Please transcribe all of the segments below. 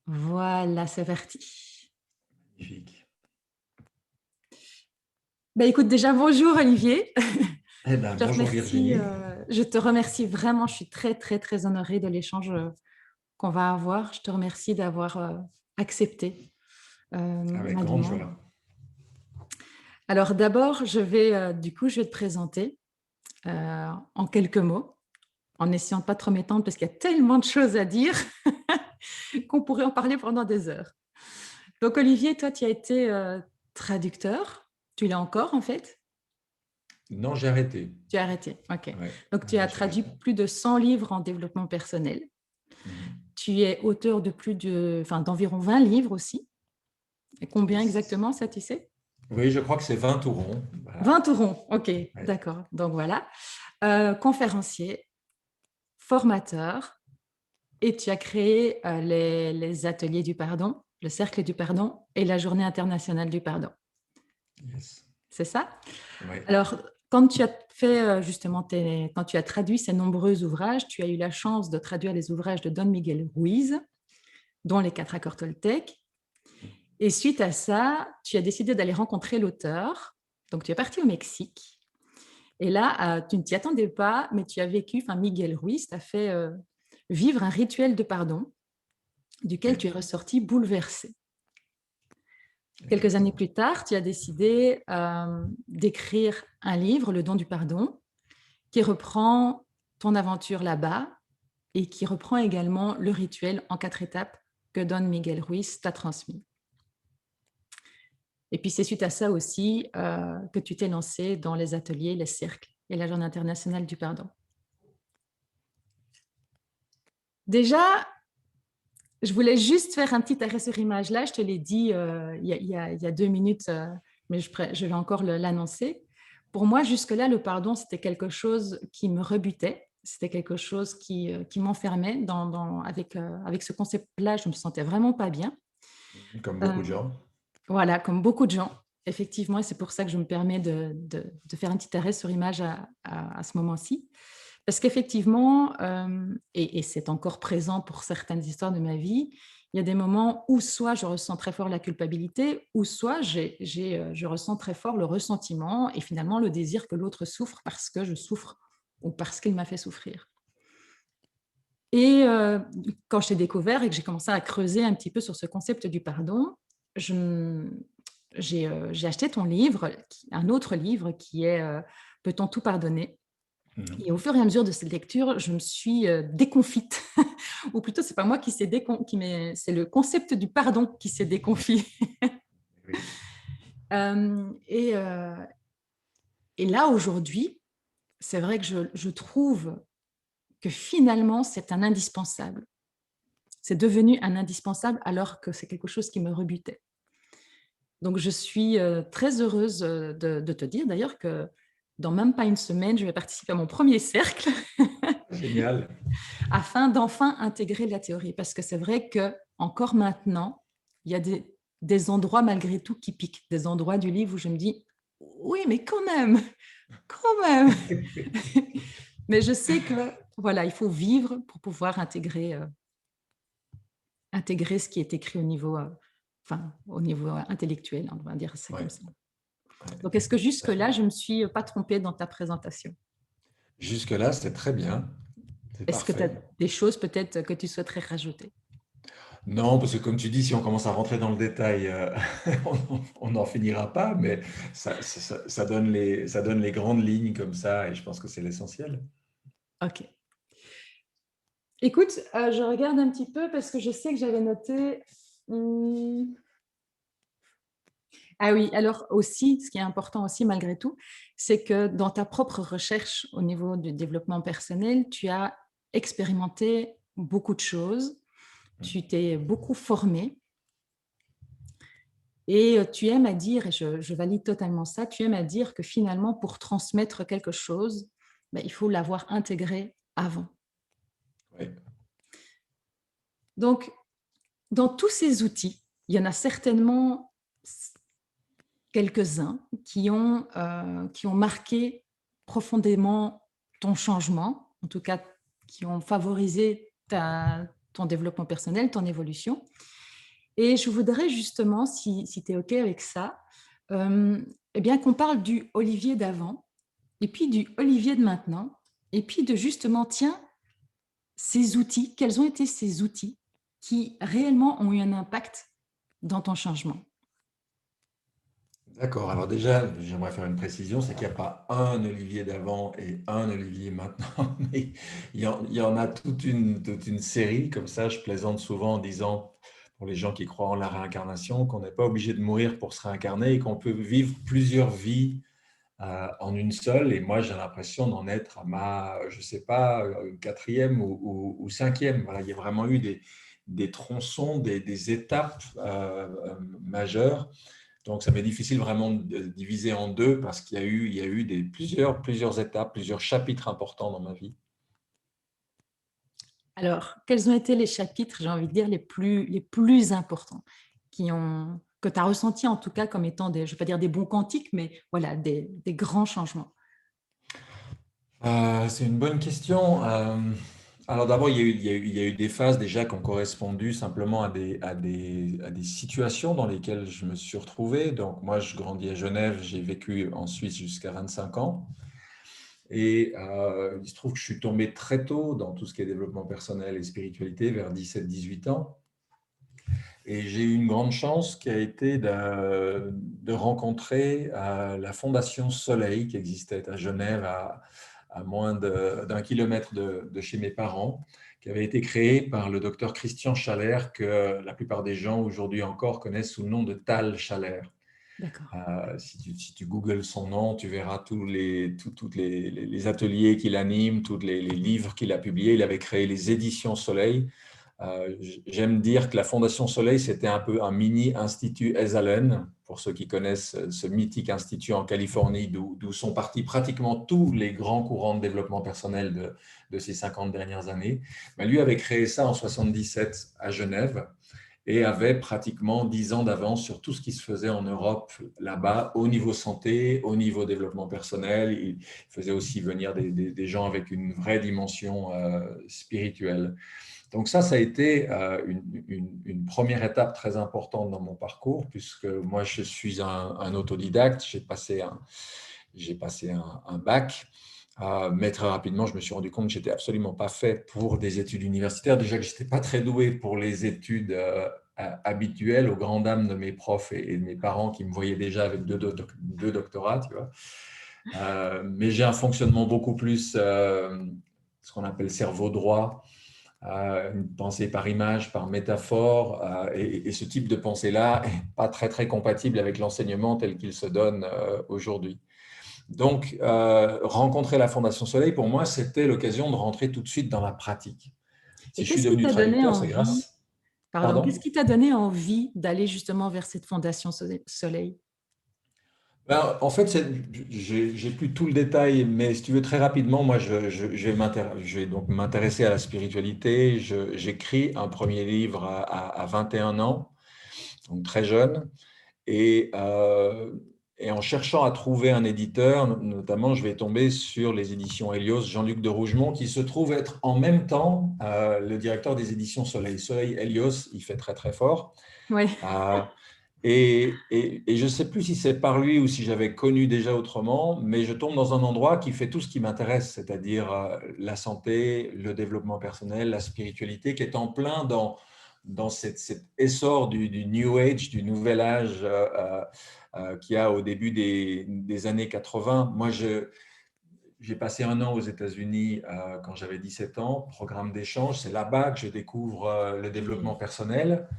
Voilà, c'est parti. Magnifique. Ben, écoute, déjà, bonjour Olivier. Eh ben, bonjour Virginie. Je te remercie vraiment. Je suis très, très, très honorée de l'échange qu'on va avoir. Je te remercie d'avoir accepté Avec ma grande demande. joie. Alors d'abord, je vais te présenter en quelques mots, en essayant de pas trop m'étendre parce qu'il y a tellement de choses à dire qu'on pourrait en parler pendant des heures. Donc Olivier, toi, tu as été traducteur. Tu l'as encore en fait. Non, j'ai arrêté. Tu as arrêté, ok. Ouais, Donc, tu ouais, as j'ai traduit arrêté. plus de 100 livres en développement personnel. Mhm. Tu es auteur d'environ 20 livres aussi. Et combien Yes. exactement, ça, tu sais? Oui, je crois que c'est 20 tout rond. Voilà. 20 tout rond, ok, Ouais. d'accord. Donc, voilà. Conférencier, formateur, et tu as créé les ateliers du pardon, le cercle du pardon et la journée internationale du pardon. Yes. C'est ça? Ouais. Alors, quand tu as fait quand tu as traduit ces nombreux ouvrages, tu as eu la chance de traduire les ouvrages de Don Miguel Ruiz, dont les 4 accords Toltec. Et suite à ça, tu as décidé d'aller rencontrer l'auteur. Donc, tu es parti au Mexique. Et là, tu ne t'y attendais pas, mais tu as vécu, Miguel Ruiz t'a fait vivre un rituel de pardon duquel Ouais. tu es ressorti bouleversé. Quelques années Exactement. plus tard, tu as décidé d'écrire un livre, Le don du pardon, qui reprend ton aventure là-bas et qui reprend également le rituel en 4 étapes que Don Miguel Ruiz t'a transmis. Et puis, c'est suite à ça aussi que tu t'es lancé dans les ateliers, les cercles et la Journée internationale du pardon. Déjà, je voulais juste faire un petit arrêt sur image là. Je te l'ai dit il y a 2 minutes, mais je vais encore l'annoncer. Pour moi, jusque-là, le pardon, c'était quelque chose qui me rebutait. C'était quelque chose qui m'enfermait avec ce concept-là. Je ne me sentais vraiment pas bien. Comme Euh, beaucoup de gens. voilà, comme beaucoup de gens, effectivement. Et c'est pour ça que je me permets de faire un petit arrêt sur image à ce moment-ci. Parce qu'effectivement, et c'est encore présent pour certaines histoires de ma vie, il y a des moments où soit je ressens très fort la culpabilité, ou soit je ressens très fort le ressentiment et finalement le désir que l'autre souffre parce que je souffre ou parce qu'il m'a fait souffrir. Et quand je t'ai découvert et que j'ai commencé à creuser un petit peu sur ce concept du pardon, j'ai acheté ton livre, un autre livre qui est Peut-on tout pardonner? Mhm. Et au fur et à mesure de cette lecture, je me suis déconfite. Ou plutôt, c'est pas moi qui s'est c'est le concept du pardon qui s'est déconfit. Oui. Euh, et, euh, et là, aujourd'hui, c'est vrai que je trouve que finalement, c'est un indispensable. C'est devenu un indispensable alors que c'est quelque chose qui me rebutait. Donc, je suis très heureuse de te dire d'ailleurs que dans même pas une semaine, je vais participer à mon premier cercle Génial. afin d'enfin intégrer la théorie. Parce que c'est vrai que encore maintenant, il y a des endroits malgré tout qui piquent, des endroits du livre où je me dis, oui, mais quand même. Mais je sais que voilà, il faut vivre pour pouvoir intégrer ce qui est écrit au niveau intellectuel, on va dire ça comme Ouais. ça. Ouais. Donc, est-ce que Tout à fait. jusque-là, je ne me suis pas trompée dans ta présentation? Jusque-là, c'est très bien. C'est Est-ce que tu as parfait. des choses peut-être que tu souhaiterais rajouter? Non, parce que comme tu dis, si on commence à rentrer dans le détail, on n'en finira pas, mais ça donne les grandes lignes comme ça, et je pense que c'est l'essentiel. Ok. Écoute, je regarde un petit peu parce que je sais que j'avais noté. hum, Ah oui, alors aussi, ce qui est important aussi malgré tout, c'est que dans ta propre recherche au niveau du développement personnel, tu as expérimenté beaucoup de choses, tu t'es beaucoup formé et tu aimes à dire, et je valide totalement ça, tu aimes à dire que finalement, pour transmettre quelque chose, ben, il faut l'avoir intégré avant. Ouais. Donc, dans tous ces outils, il y en a certainement quelques-uns qui ont marqué profondément ton changement, en tout cas qui ont favorisé ton développement personnel, ton évolution. Et je voudrais justement, si tu es OK avec ça, eh bien qu'on parle du Olivier d'avant et puis du Olivier de maintenant et puis de justement, tiens, ces outils, quels ont été ces outils qui réellement ont eu un impact dans ton changement? D'accord. Alors déjà, j'aimerais faire une précision, c'est qu'il n'y a pas un Olivier d'avant et un Olivier maintenant, mais il y en a toute une série. Comme ça, je plaisante souvent en disant, pour les gens qui croient en la réincarnation, qu'on n'est pas obligé de mourir pour se réincarner et qu'on peut vivre plusieurs vies en une seule. Et moi, j'ai l'impression d'en être à ma, je sais pas, quatrième ou cinquième. Voilà, il y a vraiment eu des tronçons, des étapes majeures. Donc, ça m'est difficile vraiment de diviser en deux parce qu'il y a eu plusieurs étapes, plusieurs chapitres importants dans ma vie. Alors, quels ont été les chapitres, j'ai envie de dire, les plus importants que tu as ressenti en tout cas comme étant des, je ne vais pas dire des bons quantiques, mais voilà, des grands changements? C'est une bonne question. Alors d'abord, il y a eu des phases déjà qui ont correspondu simplement à des situations dans lesquelles je me suis retrouvé. Donc moi, je grandis à Genève, j'ai vécu en Suisse jusqu'à 25 ans. Et il se trouve que je suis tombé très tôt dans tout ce qui est développement personnel et spiritualité, vers 17-18 ans. Et j'ai eu une grande chance qui a été de rencontrer la Fondation Soleil qui existait à Genève, à moins d'un kilomètre de chez mes parents, qui avait été créée par le docteur Christian Schaller, que la plupart des gens aujourd'hui encore connaissent sous le nom de Tal Schaller. D'accord. Si tu googles son nom, tu verras tous les ateliers qu'il anime, tous les livres qu'il a publiés. Il avait créé les éditions Soleil. J'aime dire que la Fondation Soleil, c'était un peu un mini institut Esalen, pour ceux qui connaissent ce mythique institut en Californie, d'où sont partis pratiquement tous les grands courants de développement personnel de ces 50 dernières années. Ben, lui avait créé ça en 77 à Genève et avait pratiquement 10 ans d'avance sur tout ce qui se faisait en Europe là-bas, au niveau santé, au niveau développement personnel. Il faisait aussi venir des gens avec une vraie dimension spirituelle. Donc ça a été une première étape très importante dans mon parcours, puisque moi, je suis un autodidacte, j'ai passé un bac, mais très rapidement, je me suis rendu compte que je n'étais absolument pas fait pour des études universitaires. Déjà que je n'étais pas très doué pour les études habituelles, aux grandes dames de mes profs et de mes parents qui me voyaient déjà avec deux doctorats, tu vois. Mais j'ai un fonctionnement beaucoup plus, ce qu'on appelle cerveau droit, une pensée par image, par métaphore, et ce type de pensée-là n'est pas très, très compatible avec l'enseignement tel qu'il se donne aujourd'hui. Donc, rencontrer la Fondation Soleil, pour moi, c'était l'occasion de rentrer tout de suite dans la pratique. Si Et je suis qu'est-ce qui devenu t'a donné traducteur, c'est envie, grâce… pardon, qu'est-ce Pardon? qui t'a donné envie d'aller justement vers cette Fondation Soleil? Ben, en fait, j'ai plus tout le détail, mais si tu veux très rapidement, moi, je vais donc m'intéresser à la spiritualité. J'écris un premier livre à 21 ans, donc très jeune. Et, euh, et en cherchant à trouver un éditeur, notamment, je vais tomber sur les éditions Helios, Jean-Luc de Rougemont, qui se trouve être en même temps le directeur des éditions Soleil. Soleil Helios, il fait très très fort. Oui. Euh, et je ne sais plus si c'est par lui ou si j'avais connu déjà autrement, mais je tombe dans un endroit qui fait tout ce qui m'intéresse, c'est-à-dire la santé, le développement personnel, la spiritualité, qui est en plein dans cet essor du New Age, du nouvel âge qu'il y a au début des années 80. Moi, j'ai passé un an aux États-Unis quand j'avais 17 ans, programme d'échange. C'est là-bas que je découvre le développement personnel.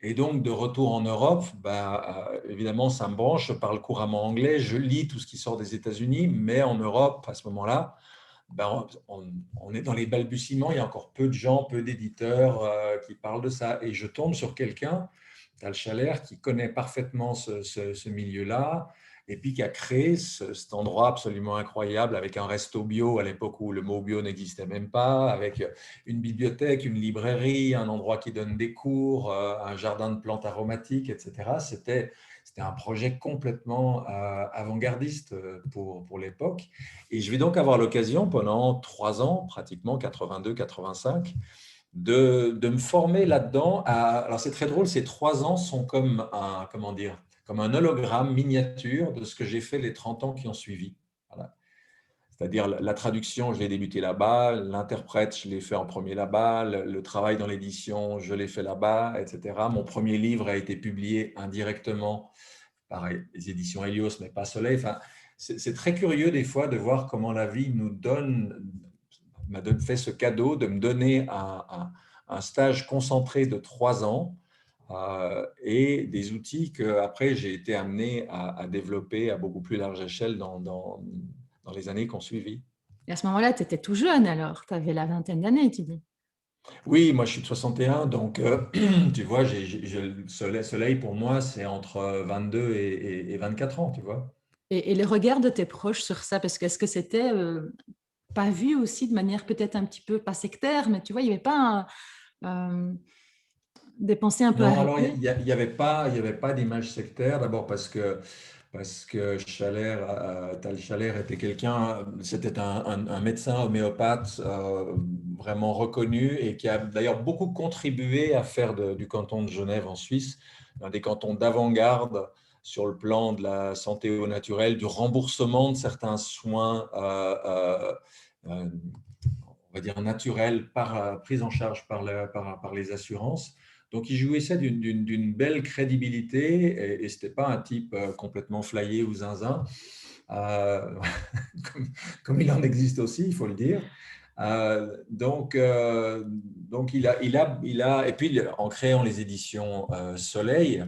Et donc, de retour en Europe, bah, évidemment, ça me branche. Je parle couramment anglais. Je lis tout ce qui sort des États-Unis. Mais en Europe, à ce moment-là, ben, on est dans les balbutiements. Il y a encore peu de gens, peu d'éditeurs qui parlent de ça. Et je tombe sur quelqu'un, Tal Schaller, qui connaît parfaitement ce milieu-là et puis qui a créé cet endroit absolument incroyable avec un resto bio à l'époque où le mot bio n'existait même pas, avec une bibliothèque, une librairie, un endroit qui donne des cours, un jardin de plantes aromatiques, etc. C'était un projet complètement avant-gardiste pour l'époque. Et je vais donc avoir l'occasion pendant 3 ans, pratiquement 82-85, de me former là-dedans. Alors, c'est très drôle, ces 3 ans sont comme un, comment dire, comme un hologramme miniature de ce que j'ai fait les 30 ans qui ont suivi. Voilà. C'est-à-dire la traduction, je l'ai débuté là-bas, l'interprète, je l'ai fait en premier là-bas, le travail dans l'édition, je l'ai fait là-bas, etc. Mon premier livre a été publié indirectement par les éditions Helios, mais pas Soleil. Enfin, c'est très curieux des fois de voir comment la vie nous donne, m'a fait ce cadeau de me donner un stage concentré de 3 ans et des outils que après j'ai été amené à développer à beaucoup plus large échelle dans les années qui ont suivi. Et à ce moment-là, tu étais tout jeune alors, tu avais la vingtaine d'années, tu dis. Oui, moi je suis de 61, donc tu vois, le soleil pour moi c'est entre 22 et 24 ans, tu vois. Et le regard de tes proches sur ça, parce que est-ce que c'était pas vu aussi de manière peut-être un petit peu, pas sectaire, mais tu vois, il n'y avait pas des pensées un peu Non, alors arrêtées? il y avait pas d'image sectaire, d'abord parce que Tal Schaller était quelqu'un, c'était un médecin homéopathe vraiment reconnu et qui a d'ailleurs beaucoup contribué à faire du canton de Genève en Suisse, un des cantons d'avant-garde sur le plan de la santé au naturel, du remboursement de certains soins, on va dire naturels, pris en charge par les assurances. Donc, il jouissait d'une belle crédibilité et ce n'était pas un type complètement flyé ou zinzin, euh, comme il en existe aussi, il faut le dire. Donc et puis en créant les éditions Soleil,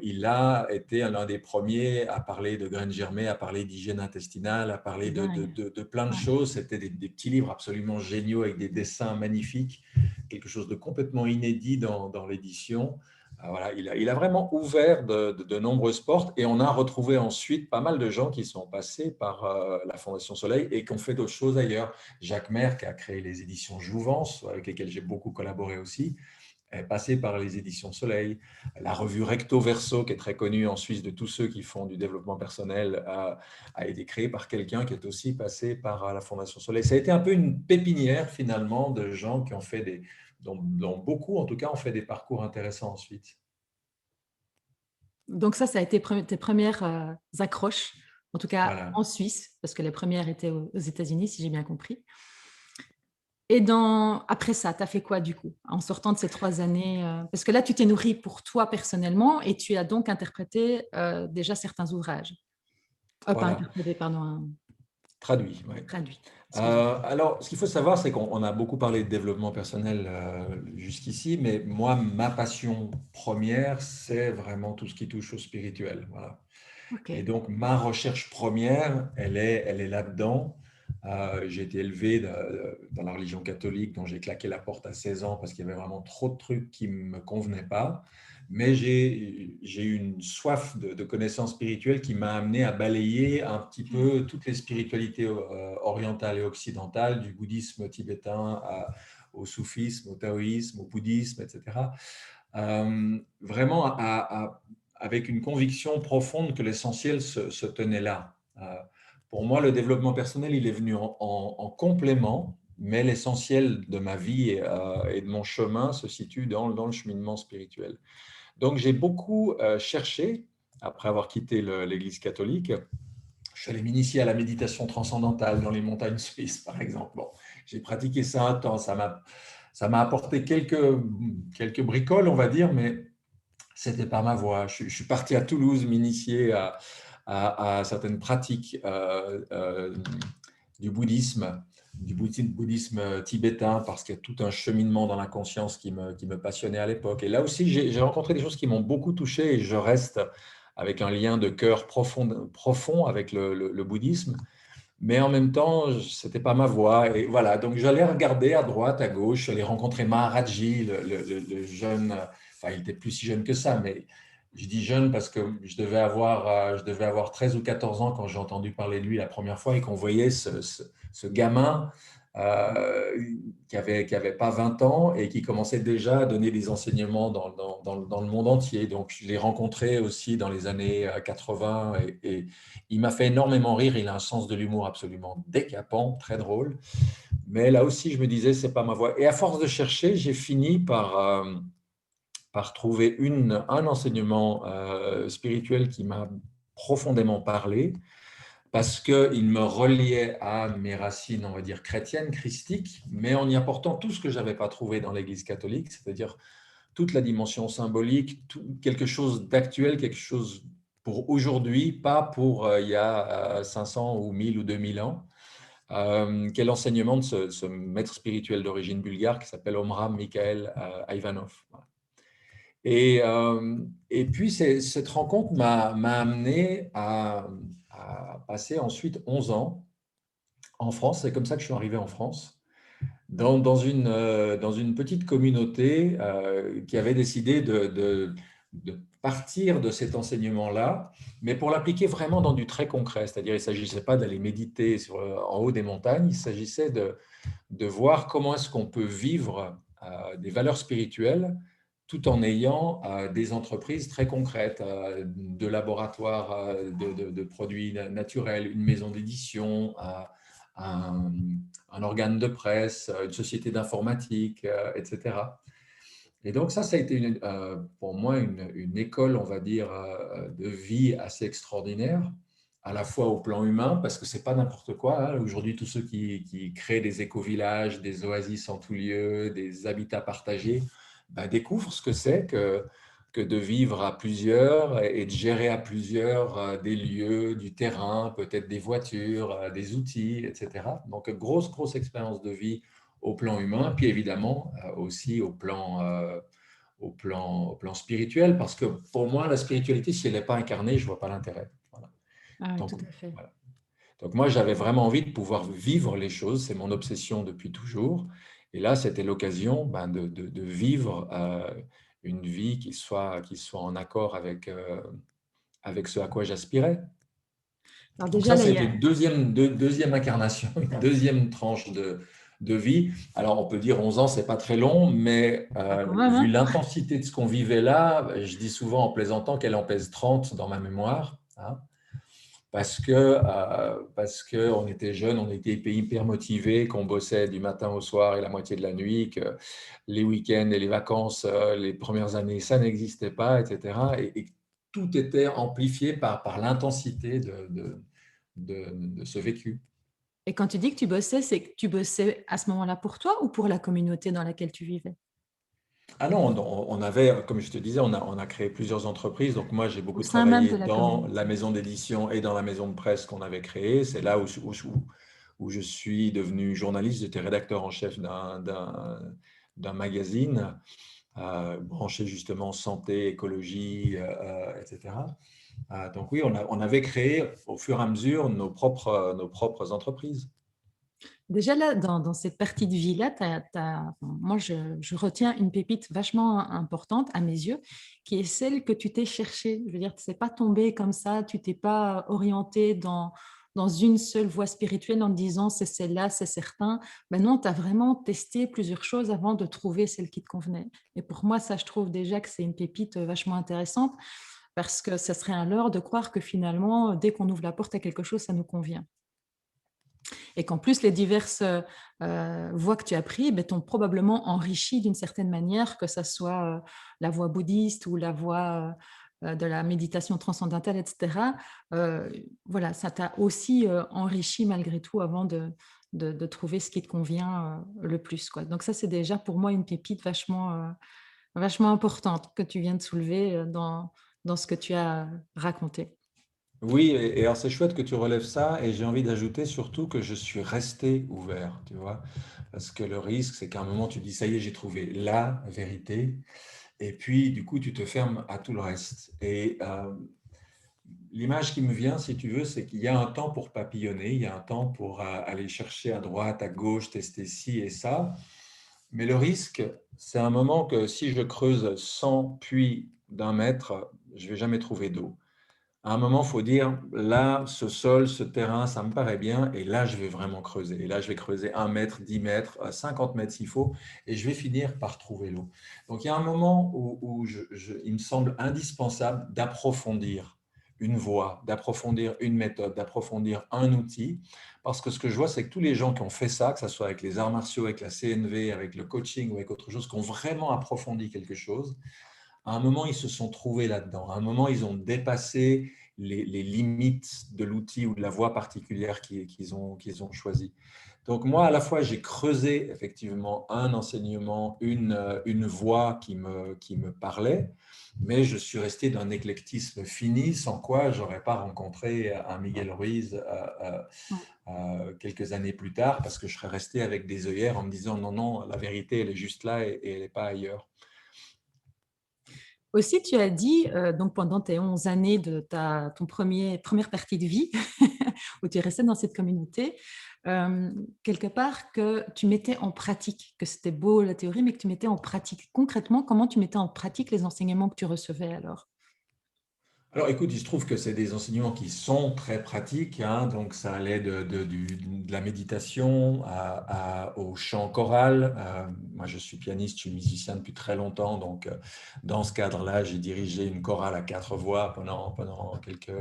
il a été l'un des premiers à parler de graines germées, à parler d'hygiène intestinale, à parler C'est dingue. de plein de Ouais. choses. C'était des petits livres absolument géniaux avec des dessins magnifiques, quelque chose de complètement inédit dans l'édition. Voilà, il a vraiment ouvert de nombreuses portes et on a retrouvé ensuite pas mal de gens qui sont passés par la Fondation Soleil et qui ont fait d'autres choses ailleurs. Jacques Merck qui a créé les éditions Jouvence, avec lesquelles j'ai beaucoup collaboré aussi, est passé par les éditions Soleil. La revue Recto Verso, qui est très connue en Suisse de tous ceux qui font du développement personnel, a été créée par quelqu'un qui est aussi passé par la Fondation Soleil. Ça a été un peu une pépinière finalement de gens qui ont fait dont beaucoup en tout cas ont fait des parcours intéressants ensuite. Donc ça a été tes premières accroches, en tout cas Voilà. en Suisse, parce que les premières étaient aux États-Unis, si j'ai bien compris. Et après ça, tu as fait quoi du coup, en sortant de ces 3 années parce que là, tu t'es nourri pour toi personnellement et tu as donc interprété déjà certains ouvrages. Pas Voilà, interprété, pardon, traduit. Ouais. traduit, excuse-moi. Alors, ce qu'il faut savoir, c'est qu'on a beaucoup parlé de développement personnel jusqu'ici, mais moi, ma passion première, c'est vraiment tout ce qui touche au spirituel. Voilà. Ok. Et donc, ma recherche première, elle est là-dedans. J'ai été élevé dans la religion catholique, dont j'ai claqué la porte à 16 ans parce qu'il y avait vraiment trop de trucs qui ne me convenaient pas. Mais j'ai eu une soif de connaissances spirituelles qui m'a amené à balayer un petit peu toutes les spiritualités orientales et occidentales, du bouddhisme tibétain au soufisme, au taoïsme, au bouddhisme, etc. Vraiment avec une conviction profonde que l'essentiel se tenait là. Pour moi, le développement personnel, il est venu en complément, mais l'essentiel de ma vie et de mon chemin se situe dans le cheminement spirituel. Donc, j'ai beaucoup cherché, après avoir quitté l'Église catholique, je suis allé m'initier à la méditation transcendantale dans les montagnes suisses, par exemple. Bon, j'ai pratiqué ça un temps, ça m'a apporté quelques bricoles, on va dire, mais c'était pas ma voie. Je suis parti à Toulouse m'initier à certaines pratiques du bouddhisme, bouddhisme tibétain, parce qu'il y a tout un cheminement dans la conscience qui me passionnait à l'époque. Et là aussi, j'ai rencontré des choses qui m'ont beaucoup touché et je reste avec un lien de cœur profond avec le bouddhisme. Mais en même temps, ce n'était pas ma voie. Et voilà, donc j'allais regarder à droite, à gauche, j'allais rencontrer Maharaji, le jeune, enfin il était plus si jeune que ça, mais je dis jeune parce que je devais avoir 13 ou 14 ans quand j'ai entendu parler de lui la première fois et qu'on voyait ce gamin euh, qui avait pas 20 ans et qui commençait déjà à donner des enseignements dans le monde entier. Donc, je l'ai rencontré aussi dans les années 80 et il m'a fait énormément rire. Il a un sens de l'humour absolument décapant, très drôle. Mais là aussi, je me disais, c'est pas ma voie. Et à force de chercher, j'ai fini par trouver un enseignement spirituel qui m'a profondément parlé parce qu'il me reliait à mes racines, on va dire, chrétiennes, christiques, mais en y apportant tout ce que je n'avais pas trouvé dans l'Église catholique, c'est-à-dire toute la dimension symbolique, quelque chose d'actuel, quelque chose pour aujourd'hui, pas pour il y a 500 ou 1000 ou 2000 ans, qui est l'enseignement de ce maître spirituel d'origine bulgare qui s'appelle Omram Mikhaël Ivanov. Et puis, cette rencontre m'a amené à passer ensuite 11 ans en France. C'est comme ça que je suis arrivé en France, dans une petite communauté qui avait décidé de partir de cet enseignement-là, mais pour l'appliquer vraiment dans du très concret. C'est-à-dire, il ne s'agissait pas d'aller méditer en haut des montagnes, il s'agissait de voir comment est-ce qu'on peut vivre des valeurs spirituelles tout en ayant des entreprises très concrètes, de laboratoires de produits naturels, une maison d'édition, un, un organe de presse, une société d'informatique, etc. Et donc ça a été pour moi une école, on va dire, de vie assez extraordinaire, à la fois au plan humain, parce que c'est pas n'importe quoi, hein. Aujourd'hui, tous ceux qui créent des éco-villages, des oasis en tout lieu, des habitats partagés, ben, découvrent ce que c'est que de vivre à plusieurs et de gérer à plusieurs des lieux, du terrain, peut-être des voitures, des outils, etc. Donc, grosse expérience de vie au plan humain, puis évidemment aussi au plan spirituel, parce que pour moi, la spiritualité, si elle n'est pas incarnée, je ne vois pas l'intérêt. Voilà. Ah oui, Donc, tout à fait. voilà. Donc moi, j'avais vraiment envie de pouvoir vivre les choses, c'est mon obsession depuis toujours. Et là, c'était l'occasion ben, de vivre une vie qui soit en accord avec ce à quoi j'aspirais. Alors Donc déjà, ça, là, il y c'était a... une deuxième incarnation, une deuxième tranche de vie. Alors, on peut dire 11 ans, c'est pas très long, mais Ah, quand même, vu hein. l'intensité de ce qu'on vivait là, je dis souvent en plaisantant qu'elle en pèse 30 dans ma mémoire, hein, parce que on était jeunes, on était hyper motivés, qu'on bossait du matin au soir et la moitié de la nuit, que les week-ends et les vacances, les premières années, ça n'existait pas, etc. Et tout était amplifié par l'intensité de ce vécu. Et quand tu dis que tu bossais, c'est que tu bossais à ce moment-là pour toi ou pour la communauté dans laquelle tu vivais? Ah non, on avait, comme je te disais, on a créé plusieurs entreprises. Donc moi, j'ai Au beaucoup sein même travaillé de la dans la communauté. maison d'édition et dans la maison de presse qu'on avait créée. C'est là où je suis devenu journaliste. J'étais rédacteur en chef d'un magazine branché justement santé, écologie, etc. Donc oui, on avait créé au fur et à mesure nos propres entreprises. Déjà là, dans cette partie de vie-là, moi, je retiens une pépite vachement importante à mes yeux, qui est celle que tu t'es cherchée. Je veux dire, tu n'es pas tombé comme ça, tu t'es pas orienté dans une seule voie spirituelle en te disant c'est celle-là, c'est certain. Ben non, tu as vraiment testé plusieurs choses avant de trouver celle qui te convenait. Et pour moi, ça, je trouve déjà que c'est une pépite vachement intéressante parce que ça serait un leurre de croire que finalement, dès qu'on ouvre la porte à quelque chose, ça nous convient. Et qu'en plus, les diverses voies que tu as prises ben, t'ont probablement enrichi d'une certaine manière, que ce soit la voie bouddhiste ou la voie de la méditation transcendantale, etc. Voilà, ça t'a aussi enrichi malgré tout avant de trouver ce qui te convient le plus, quoi. Donc ça, c'est déjà pour moi une pépite vachement importante que tu viens de soulever dans ce que tu as raconté. Oui, et alors c'est chouette que tu relèves ça, et j'ai envie d'ajouter surtout que je suis resté ouvert, tu vois, parce que le risque, c'est qu'à un moment, tu dis, ça y est, j'ai trouvé la vérité, et puis du coup, tu te fermes à tout le reste. Et l'image qui me vient, si tu veux, c'est qu'il y a un temps pour papillonner, il y a un temps pour aller chercher à droite, à gauche, tester ci et ça, mais le risque, c'est un moment que si je creuse 100 puits d'1 mètre, je vais jamais trouver d'eau. À un moment, il faut dire, là, ce sol, ce terrain, ça me paraît bien, et là, je vais vraiment creuser. Et là, je vais creuser 1 mètre, 10 mètres, 50 mètres s'il faut, et je vais finir par trouver l'eau. Donc, il y a un moment où il me semble indispensable d'approfondir une voie, d'approfondir une méthode, d'approfondir un outil, parce que ce que je vois, c'est que tous les gens qui ont fait ça, que ce soit avec les arts martiaux, avec la CNV, avec le coaching ou avec autre chose, qui ont vraiment approfondi quelque chose, à un moment, ils se sont trouvés là-dedans. À un moment, ils ont dépassé les limites de l'outil ou de la voie particulière qu'ils ont choisi. Donc moi, à la fois, j'ai creusé effectivement un enseignement, une voie qui me parlait, mais je suis resté d'un éclectisme fini, sans quoi je n'aurais pas rencontré un Miguel Ruiz quelques années plus tard, parce que je serais resté avec des œillères en me disant non, non, la vérité, elle est juste là et elle n'est pas ailleurs. Aussi, tu as dit, donc pendant tes 11 années de ton première partie de vie, où tu es resté dans cette communauté, quelque part que tu mettais en pratique, que c'était beau la théorie, mais que tu mettais en pratique. Concrètement, comment tu mettais en pratique les enseignements que tu recevais alors? Alors écoute, il se trouve que c'est des enseignements qui sont très pratiques, hein, donc ça allait de la méditation au chant choral. Moi, je suis pianiste, je suis musicien depuis très longtemps, donc dans ce cadre-là, j'ai dirigé une chorale à 4 voix pendant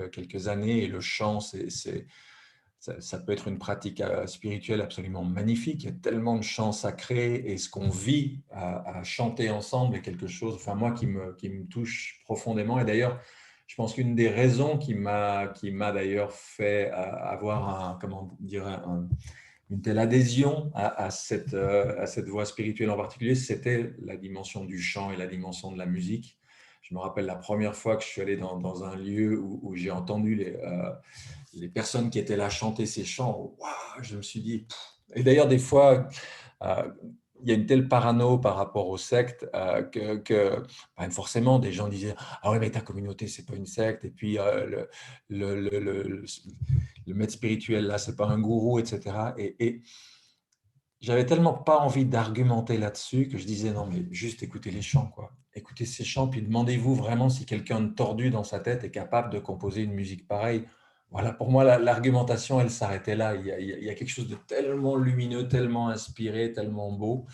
quelques années, et le chant, ça peut être une pratique spirituelle absolument magnifique. Il y a tellement de chants sacrés, et ce qu'on vit à chanter ensemble est quelque chose, enfin moi, qui me touche profondément. Et d'ailleurs, je pense qu'une des raisons qui m'a d'ailleurs fait avoir comment dire, une telle adhésion à cette voie spirituelle en particulier, c'était la dimension du chant et la dimension de la musique. Je me rappelle la première fois que je suis allé dans un lieu où j'ai entendu les personnes qui étaient là chanter ces chants. Waouh, je me suis dit. Pff. Et d'ailleurs, des fois, euh, il y a une telle parano par rapport aux sectes que ben, forcément des gens disaient ah ouais mais ta communauté c'est pas une secte, et puis le, le, le, le, le maître spirituel là c'est pas un gourou, etc. Et j'avais tellement pas envie d'argumenter là-dessus que je disais non mais juste écoutez les chants, quoi. Écoutez ces chants, puis demandez-vous vraiment si quelqu'un de tordu dans sa tête est capable de composer une musique pareille. Voilà, pour moi, l'argumentation, elle s'arrêtait là. Il y a quelque chose de tellement lumineux, tellement inspiré, tellement beau.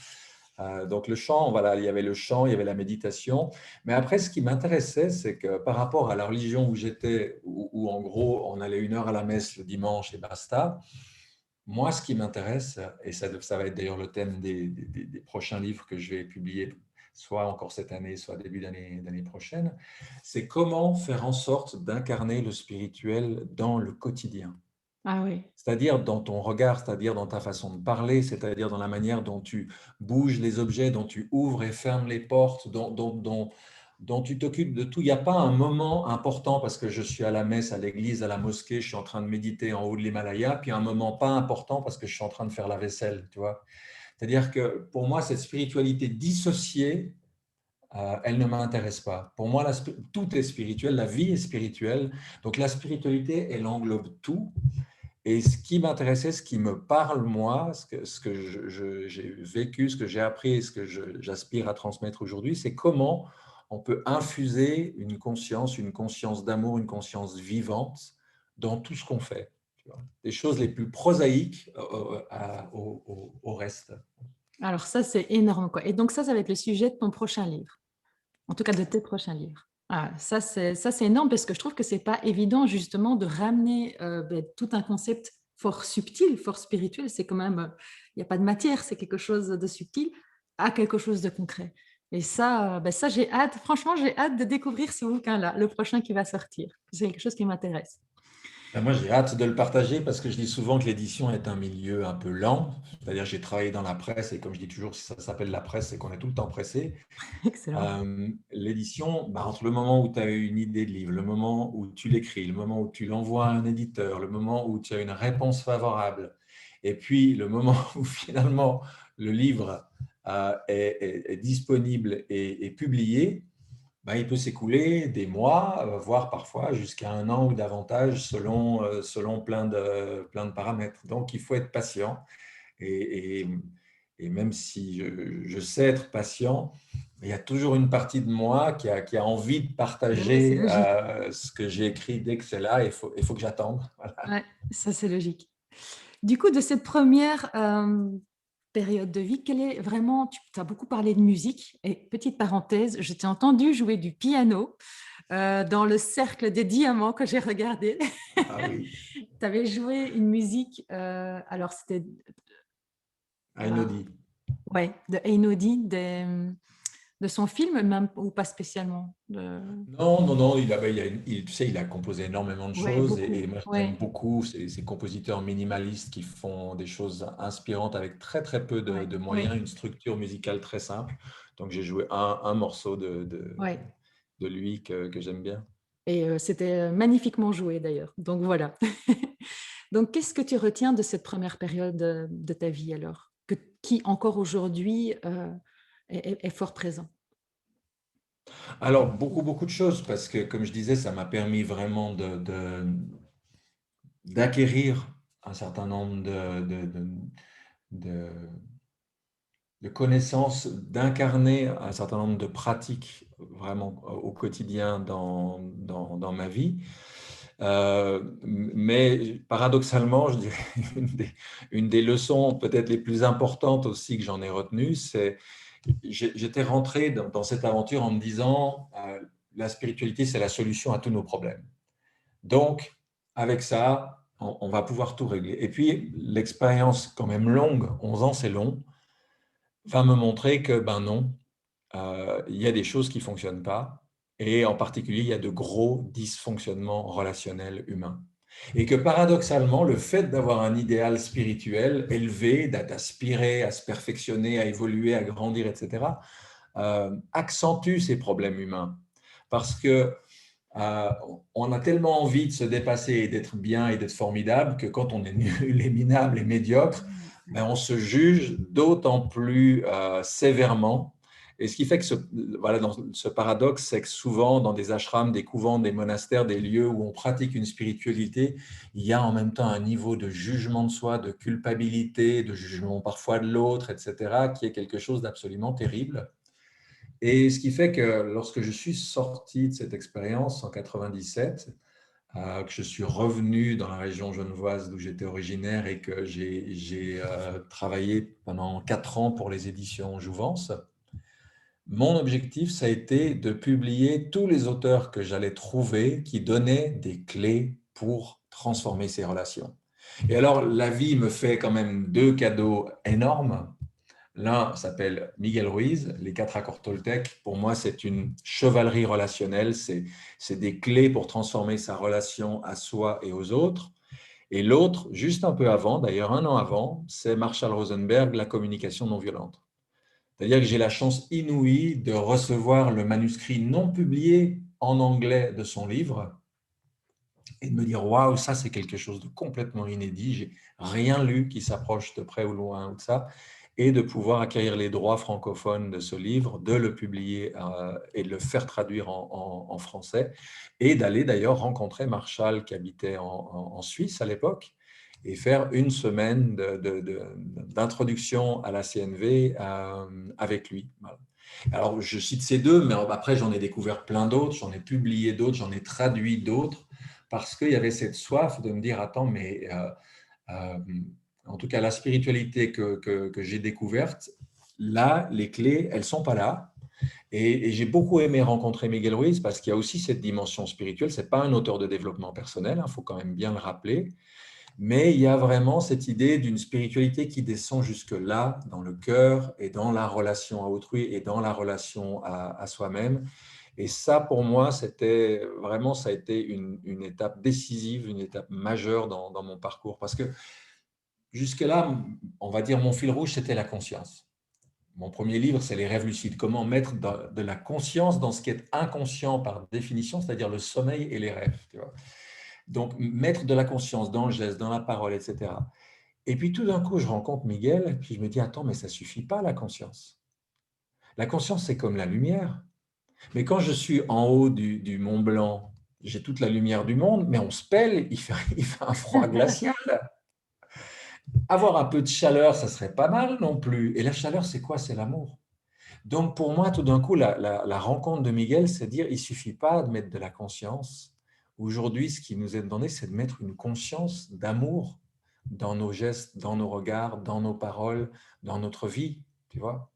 Donc le chant, voilà, il y avait le chant, il y avait la méditation. Mais après, ce qui m'intéressait, c'est que par rapport à la religion où j'étais, où en gros, on allait 1 heure à la messe le dimanche et basta, moi, ce qui m'intéresse, et ça va être d'ailleurs le thème des prochains livres que je vais publier, soit encore cette année, soit début d'année prochaine, c'est comment faire en sorte d'incarner le spirituel dans le quotidien. Ah oui. C'est-à-dire dans ton regard, c'est-à-dire dans ta façon de parler, c'est-à-dire dans la manière dont tu bouges les objets, dont tu ouvres et fermes les portes, dont tu t'occupes de tout. Il n'y a pas un moment important parce que je suis à la messe, à l'église, à la mosquée, je suis en train de méditer en haut de l'Himalaya, puis un moment pas important parce que je suis en train de faire la vaisselle, tu vois. C'est-à-dire que pour moi, cette spiritualité dissociée, elle ne m'intéresse pas. Pour moi, tout est spirituel, la vie est spirituelle. Donc la spiritualité, elle englobe tout. Et ce qui m'intéressait, ce qui me parle moi, ce que j'ai vécu, ce que j'ai appris et ce que j'aspire à transmettre aujourd'hui, c'est comment on peut infuser une conscience d'amour, une conscience vivante dans tout ce qu'on fait. Tu vois. Des choses les plus prosaïques au reste. Alors ça, c'est énorme, quoi. Et donc ça va être le sujet de ton prochain livre, en tout cas de tes prochains livres. Ah, ça, c'est énorme parce que je trouve que c'est pas évident justement de ramener tout un concept fort subtil, fort spirituel. C'est quand même, il n'y a pas de matière, c'est quelque chose de subtil à quelque chose de concret. Et ça, ça j'ai hâte, franchement, j'ai hâte de découvrir ce bouquin-là, le prochain qui va sortir. C'est quelque chose qui m'intéresse. Ben, moi, j'ai hâte de le partager parce que je dis souvent que l'édition est un milieu un peu lent. C'est-à-dire, j'ai travaillé dans la presse et comme je dis toujours, si ça s'appelle la presse, c'est qu'on est tout le temps pressé. Excellent. L'édition, bah, entre le moment où tu as une idée de livre, le moment où tu l'écris, le moment où tu l'envoies à un éditeur, le moment où tu as une réponse favorable, et puis le moment où finalement le livre est disponible et publié, bah, il peut s'écouler des mois, voire parfois jusqu'à 1 an ou davantage selon plein de paramètres. Donc il faut être patient et, et même si je sais être patient, il y a toujours une partie de moi qui a envie de Oui, c'est partager logique. ce que j'ai écrit dès que c'est là. Il faut que j'attende. Voilà. Ouais, ça, c'est logique. Du coup, de cette première période de vie, quelle est vraiment, tu as beaucoup parlé de musique, et petite parenthèse, je t'ai entendu jouer du piano dans le cercle des diamants que j'ai regardé. Ah oui, Tu avais joué une musique, alors c'était euh, Aïnodi. ouais, de Einaudi, de son film, même, ou pas spécialement. Non, non, non, tu sais, il a composé énormément de Ouais, choses beaucoup. et moi j'aime Ouais, beaucoup ces compositeurs minimalistes qui font des choses inspirantes avec très très peu ouais, de ouais, moyens, une structure musicale très simple. Donc j'ai joué un morceau ouais. de lui que j'aime bien. Et c'était magnifiquement joué d'ailleurs. Donc voilà. Donc, qu'est-ce que tu retiens de cette première période de ta vie alors, qui encore aujourd'hui est fort présent? Alors beaucoup, beaucoup de choses parce que comme je disais, ça m'a permis vraiment d'acquérir un certain nombre de, de connaissances, d'incarner un certain nombre de pratiques vraiment au quotidien dans ma vie. Mais paradoxalement, je dirais, une des leçons peut-être les plus importantes aussi que j'en ai retenues, c'est j'étais rentré dans cette aventure en me disant la spiritualité, c'est la solution à tous nos problèmes. Donc, avec ça, on va pouvoir tout régler. Et puis, l'expérience quand même longue, 11 ans, c'est long, va me montrer que ben non, il y a des choses qui ne fonctionnent pas, et en particulier, il y a de gros dysfonctionnements relationnels humains. Et que paradoxalement, le fait d'avoir un idéal spirituel élevé, d'aspirer à se perfectionner, à évoluer, à grandir, etc., accentue ces problèmes humains. Parce que on a tellement envie de se dépasser et d'être bien et d'être formidable que quand on est nul et minable et médiocre, ben on se juge d'autant plus sévèrement. Et ce qui fait que voilà, dans ce paradoxe, c'est que souvent dans des ashrams, des couvents, des monastères, des lieux où on pratique une spiritualité, il y a en même temps un niveau de jugement de soi, de culpabilité, de jugement parfois de l'autre, etc., qui est quelque chose d'absolument terrible. Et ce qui fait que lorsque je suis sorti de cette expérience en 97, que je suis revenu dans la région genevoise d'où j'étais originaire et que j'ai travaillé pendant 4 ans pour les éditions Jouvence, mon objectif, ça a été de publier tous les auteurs que j'allais trouver qui donnaient des clés pour transformer ces relations. Et alors, la vie me fait quand même deux cadeaux énormes. L'un s'appelle Miguel Ruiz, les 4 accords Toltec. Pour moi, c'est une chevalerie relationnelle. C'est des clés pour transformer sa relation à soi et aux autres. Et l'autre, juste un peu avant, d'ailleurs 1 an avant, c'est Marshall Rosenberg, la communication non violente. C'est-à-dire que j'ai la chance inouïe de recevoir le manuscrit non publié en anglais de son livre et de me dire waouh, ça c'est quelque chose de complètement inédit. J'ai rien lu qui s'approche de près ou loin de ça, et de pouvoir acquérir les droits francophones de ce livre, de le publier et de le faire traduire en français, et d'aller d'ailleurs rencontrer Marshall qui habitait en Suisse à l'époque et faire une semaine d'introduction à la CNV avec lui. Voilà. Alors, je cite ces deux, mais après, j'en ai découvert plein d'autres, j'en ai publié d'autres, j'en ai traduit d'autres, parce qu'il y avait cette soif de me dire, attends, mais euh, en tout cas, la spiritualité que j'ai découverte, là, les clés, elles ne sont pas là. Et j'ai beaucoup aimé rencontrer Miguel Ruiz parce qu'il y a aussi cette dimension spirituelle. Ce n'est pas un auteur de développement personnel, il faut quand même bien le rappeler. Mais il y a vraiment cette idée d'une spiritualité qui descend jusque-là, dans le cœur et dans la relation à autrui et dans la relation à soi-même. Et ça, pour moi, c'était vraiment, ça a été une étape décisive, une étape majeure dans mon parcours. Parce que jusque-là, on va dire, mon fil rouge, c'était la conscience. Mon premier livre, c'est Les rêves lucides. Comment mettre de la conscience dans ce qui est inconscient par définition, c'est-à-dire le sommeil et les rêves. Tu vois. Donc, mettre de la conscience dans le geste, dans la parole, etc. Et puis tout d'un coup, je rencontre Miguel, et puis je me dis, attends, mais ça ne suffit pas la conscience. La conscience, c'est comme la lumière. Mais quand je suis en haut du Mont Blanc, j'ai toute la lumière du monde, mais on se pèle, il fait un froid glacial. Avoir un peu de chaleur, ça serait pas mal non plus. Et la chaleur, c'est quoi? C'est l'amour. Donc, pour moi, tout d'un coup, la rencontre de Miguel, c'est dire il ne suffit pas de mettre de la conscience. Aujourd'hui, ce qui nous est demandé, c'est de mettre une conscience d'amour dans nos gestes, dans nos regards, dans nos paroles, dans notre vie, tu vois.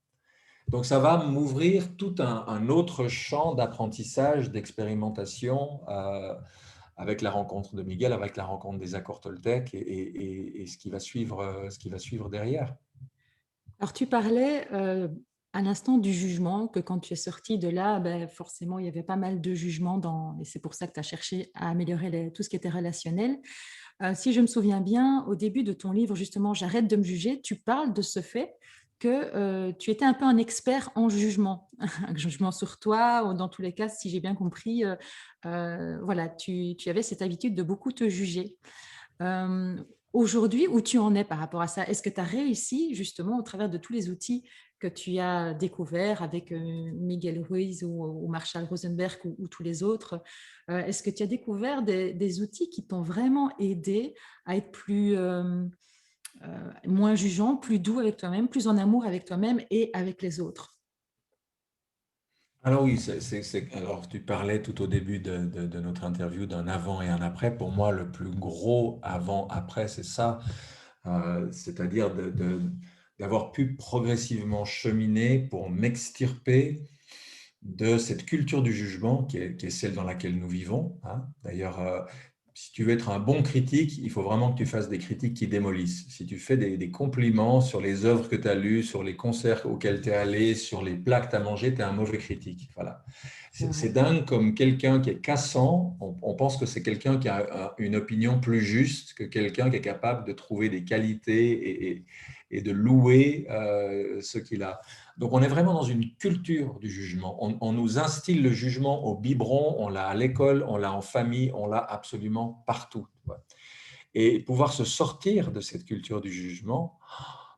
Donc, ça va m'ouvrir tout un autre champ d'apprentissage, d'expérimentation avec la rencontre de Miguel, avec la rencontre des accords Toltec et ce qui va suivre derrière. Alors, tu parlais à l'instant du jugement, que quand tu es sorti de là, ben, forcément, il y avait pas mal de jugements et c'est pour ça que tu as cherché à améliorer tout ce qui était relationnel. Si je me souviens bien, au début de ton livre, justement, J'arrête de me juger, tu parles de ce fait que tu étais un peu un expert en jugement, un jugement sur toi, ou dans tous les cas, si j'ai bien compris, voilà, tu avais cette habitude de beaucoup te juger. Euh, Aujourd'hui, où tu en es par rapport à ça? Est-ce que tu as réussi, justement, au travers de tous les outils que tu as découverts avec Miguel Ruiz ou Marshall Rosenberg ou tous les autres, est-ce que tu as découvert des outils qui t'ont vraiment aidé à être moins jugeant, plus doux avec toi-même, plus en amour avec toi-même et avec les autres? Alors oui, alors tu parlais tout au début de notre interview d'un avant et un après. Pour moi, le plus gros avant-après, c'est ça. C'est-à-dire d'avoir pu progressivement cheminer pour m'extirper de cette culture du jugement qui est celle dans laquelle nous vivons, hein. D'ailleurs, si tu veux être un bon critique, il faut vraiment que tu fasses des critiques qui démolissent. Si tu fais des compliments sur les œuvres que tu as lues, sur les concerts auxquels tu es allé, sur les plats que tu as mangés, tu es un mauvais critique. Voilà. C'est C'est vrai. dingue comme quelqu'un qui est cassant, on pense que c'est quelqu'un qui a une opinion plus juste que quelqu'un qui est capable de trouver des qualités et de louer ce qu'il a. Donc, on est vraiment dans une culture du jugement. On nous instille le jugement au biberon, on l'a à l'école, on l'a en famille, on l'a absolument partout. Et pouvoir se sortir de cette culture du jugement,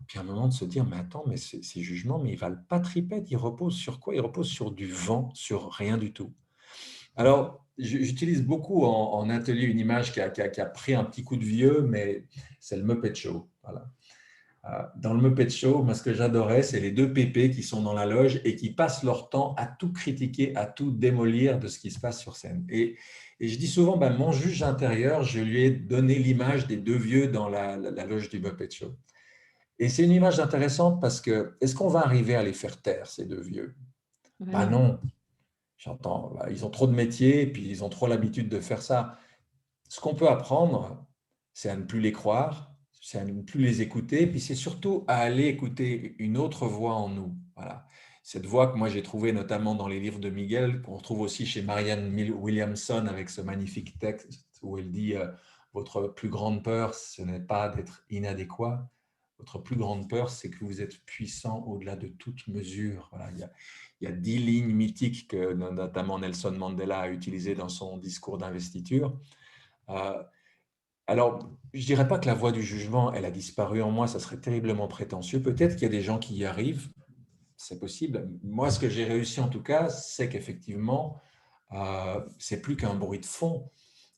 puis à un moment de se dire, mais attends, mais ces jugements, mais ils valent pas tripette, ils reposent sur quoi? Ils reposent sur du vent, sur rien du tout. Alors, j'utilise beaucoup en atelier une image qui a pris un petit coup de vieux, mais c'est le Muppet Show. Voilà. Dans le Muppet Show, moi, ce que j'adorais, c'est les deux pépés qui sont dans la loge et qui passent leur temps à tout critiquer, à tout démolir de ce qui se passe sur scène. Et je dis souvent, ben, mon juge intérieur, je lui ai donné l'image des deux vieux dans la loge du Muppet Show. Et c'est une image intéressante parce que, est-ce qu'on va arriver à les faire taire, ces deux vieux? Ben Ben non. non, j'entends, ben, ils ont trop de métiers et puis ils ont trop l'habitude de faire ça. Ce qu'on peut apprendre, c'est à ne plus les croire, c'est à ne plus les écouter, puis c'est surtout à aller écouter une autre voix en nous. Voilà. Cette voix que moi j'ai trouvée notamment dans les livres de Miguel, qu'on retrouve aussi chez Marianne Williamson avec ce magnifique texte où elle dit votre plus grande peur, ce n'est pas d'être inadéquat. Votre plus grande peur, c'est que vous êtes puissant au-delà de toute mesure. Voilà. Il y a 10 lignes mythiques que notamment Nelson Mandela a utilisées dans son discours d'investiture. Euh, alors, je ne dirais pas que la voie du jugement, elle a disparu en moi, ça serait terriblement prétentieux. Peut-être qu'il y a des gens qui y arrivent, c'est possible. Moi, ce que j'ai réussi en tout cas, c'est qu'effectivement, c'est plus qu'un bruit de fond.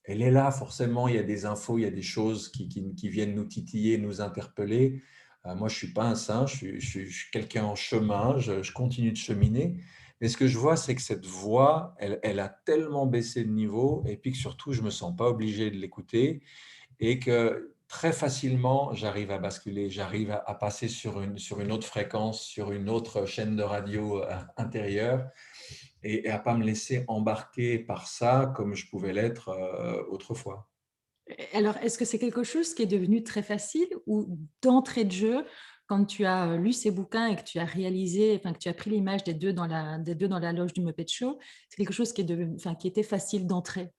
Elle est là, forcément, il y a des infos, il y a des choses qui viennent nous titiller, nous interpeller. Moi, je ne suis pas un saint, je suis quelqu'un en chemin, je continue de cheminer. Mais ce que je vois, c'est que cette voix, elle a tellement baissé de niveau, et puis que surtout, je ne me sens pas obligé de l'écouter et que très facilement, j'arrive à basculer, j'arrive à passer sur une autre fréquence, sur une autre chaîne de radio intérieure et à ne pas me laisser embarquer par ça comme je pouvais l'être autrefois. Alors, est-ce que c'est quelque chose qui est devenu très facile ou d'entrée de jeu, quand tu as lu ces bouquins et que tu as réalisé, enfin que tu as pris l'image des deux dans la loge du Muppet Show, c'est quelque chose qui est devenu, enfin, qui était facile d'entrée?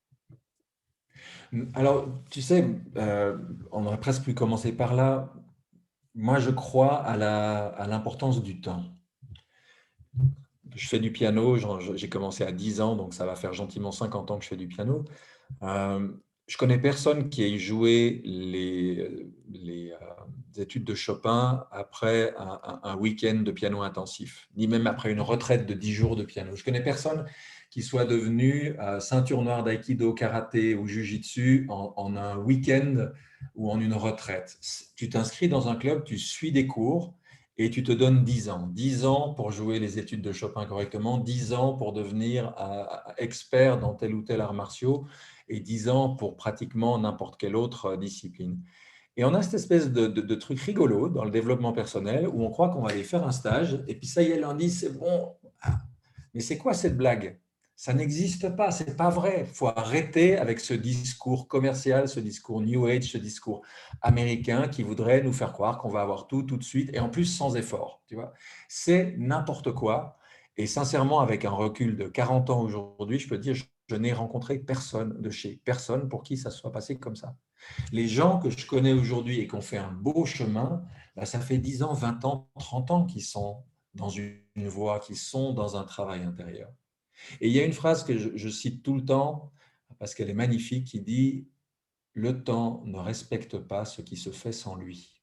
Alors, tu sais, on aurait presque pu commencer par là. Moi, je crois à l'importance du temps. Je fais du piano, j'ai commencé à 10 ans, donc ça va faire gentiment 50 ans que je fais du piano. Euh, je connais personne qui ait joué les études de Chopin après un week-end de piano intensif, ni même après une retraite de 10 jours de piano. Je connais personne qui soit devenu ceinture noire d'aïkido, karaté ou jujitsu en un week-end ou en une retraite. Tu t'inscris dans un club, tu suis des cours et tu te donnes 10 ans. 10 ans pour jouer les études de Chopin correctement, 10 ans pour devenir expert dans tel ou tel art martiaux et 10 ans pour pratiquement n'importe quelle autre discipline. Et on a cette espèce de truc rigolo dans le développement personnel où on croit qu'on va aller faire un stage et puis ça y est, lundi, c'est bon. Ah, mais c'est quoi cette blague? Ça n'existe pas, c'est pas vrai. Il faut arrêter avec ce discours commercial, ce discours New Age, ce discours américain qui voudrait nous faire croire qu'on va avoir tout tout de suite et en plus sans effort. Tu vois, c'est n'importe quoi. Et sincèrement, avec un recul de 40 ans aujourd'hui, je peux te dire, je n'ai rencontré personne de chez personne pour qui ça se soit passé comme ça. Les gens que je connais aujourd'hui et qui ont fait un beau chemin, bah, ça fait 10 ans, 20 ans, 30 ans qu'ils sont dans une voie, qu'ils sont dans un travail intérieur. Et il y a une phrase que je cite tout le temps, parce qu'elle est magnifique, qui dit « Le temps ne respecte pas ce qui se fait sans lui ».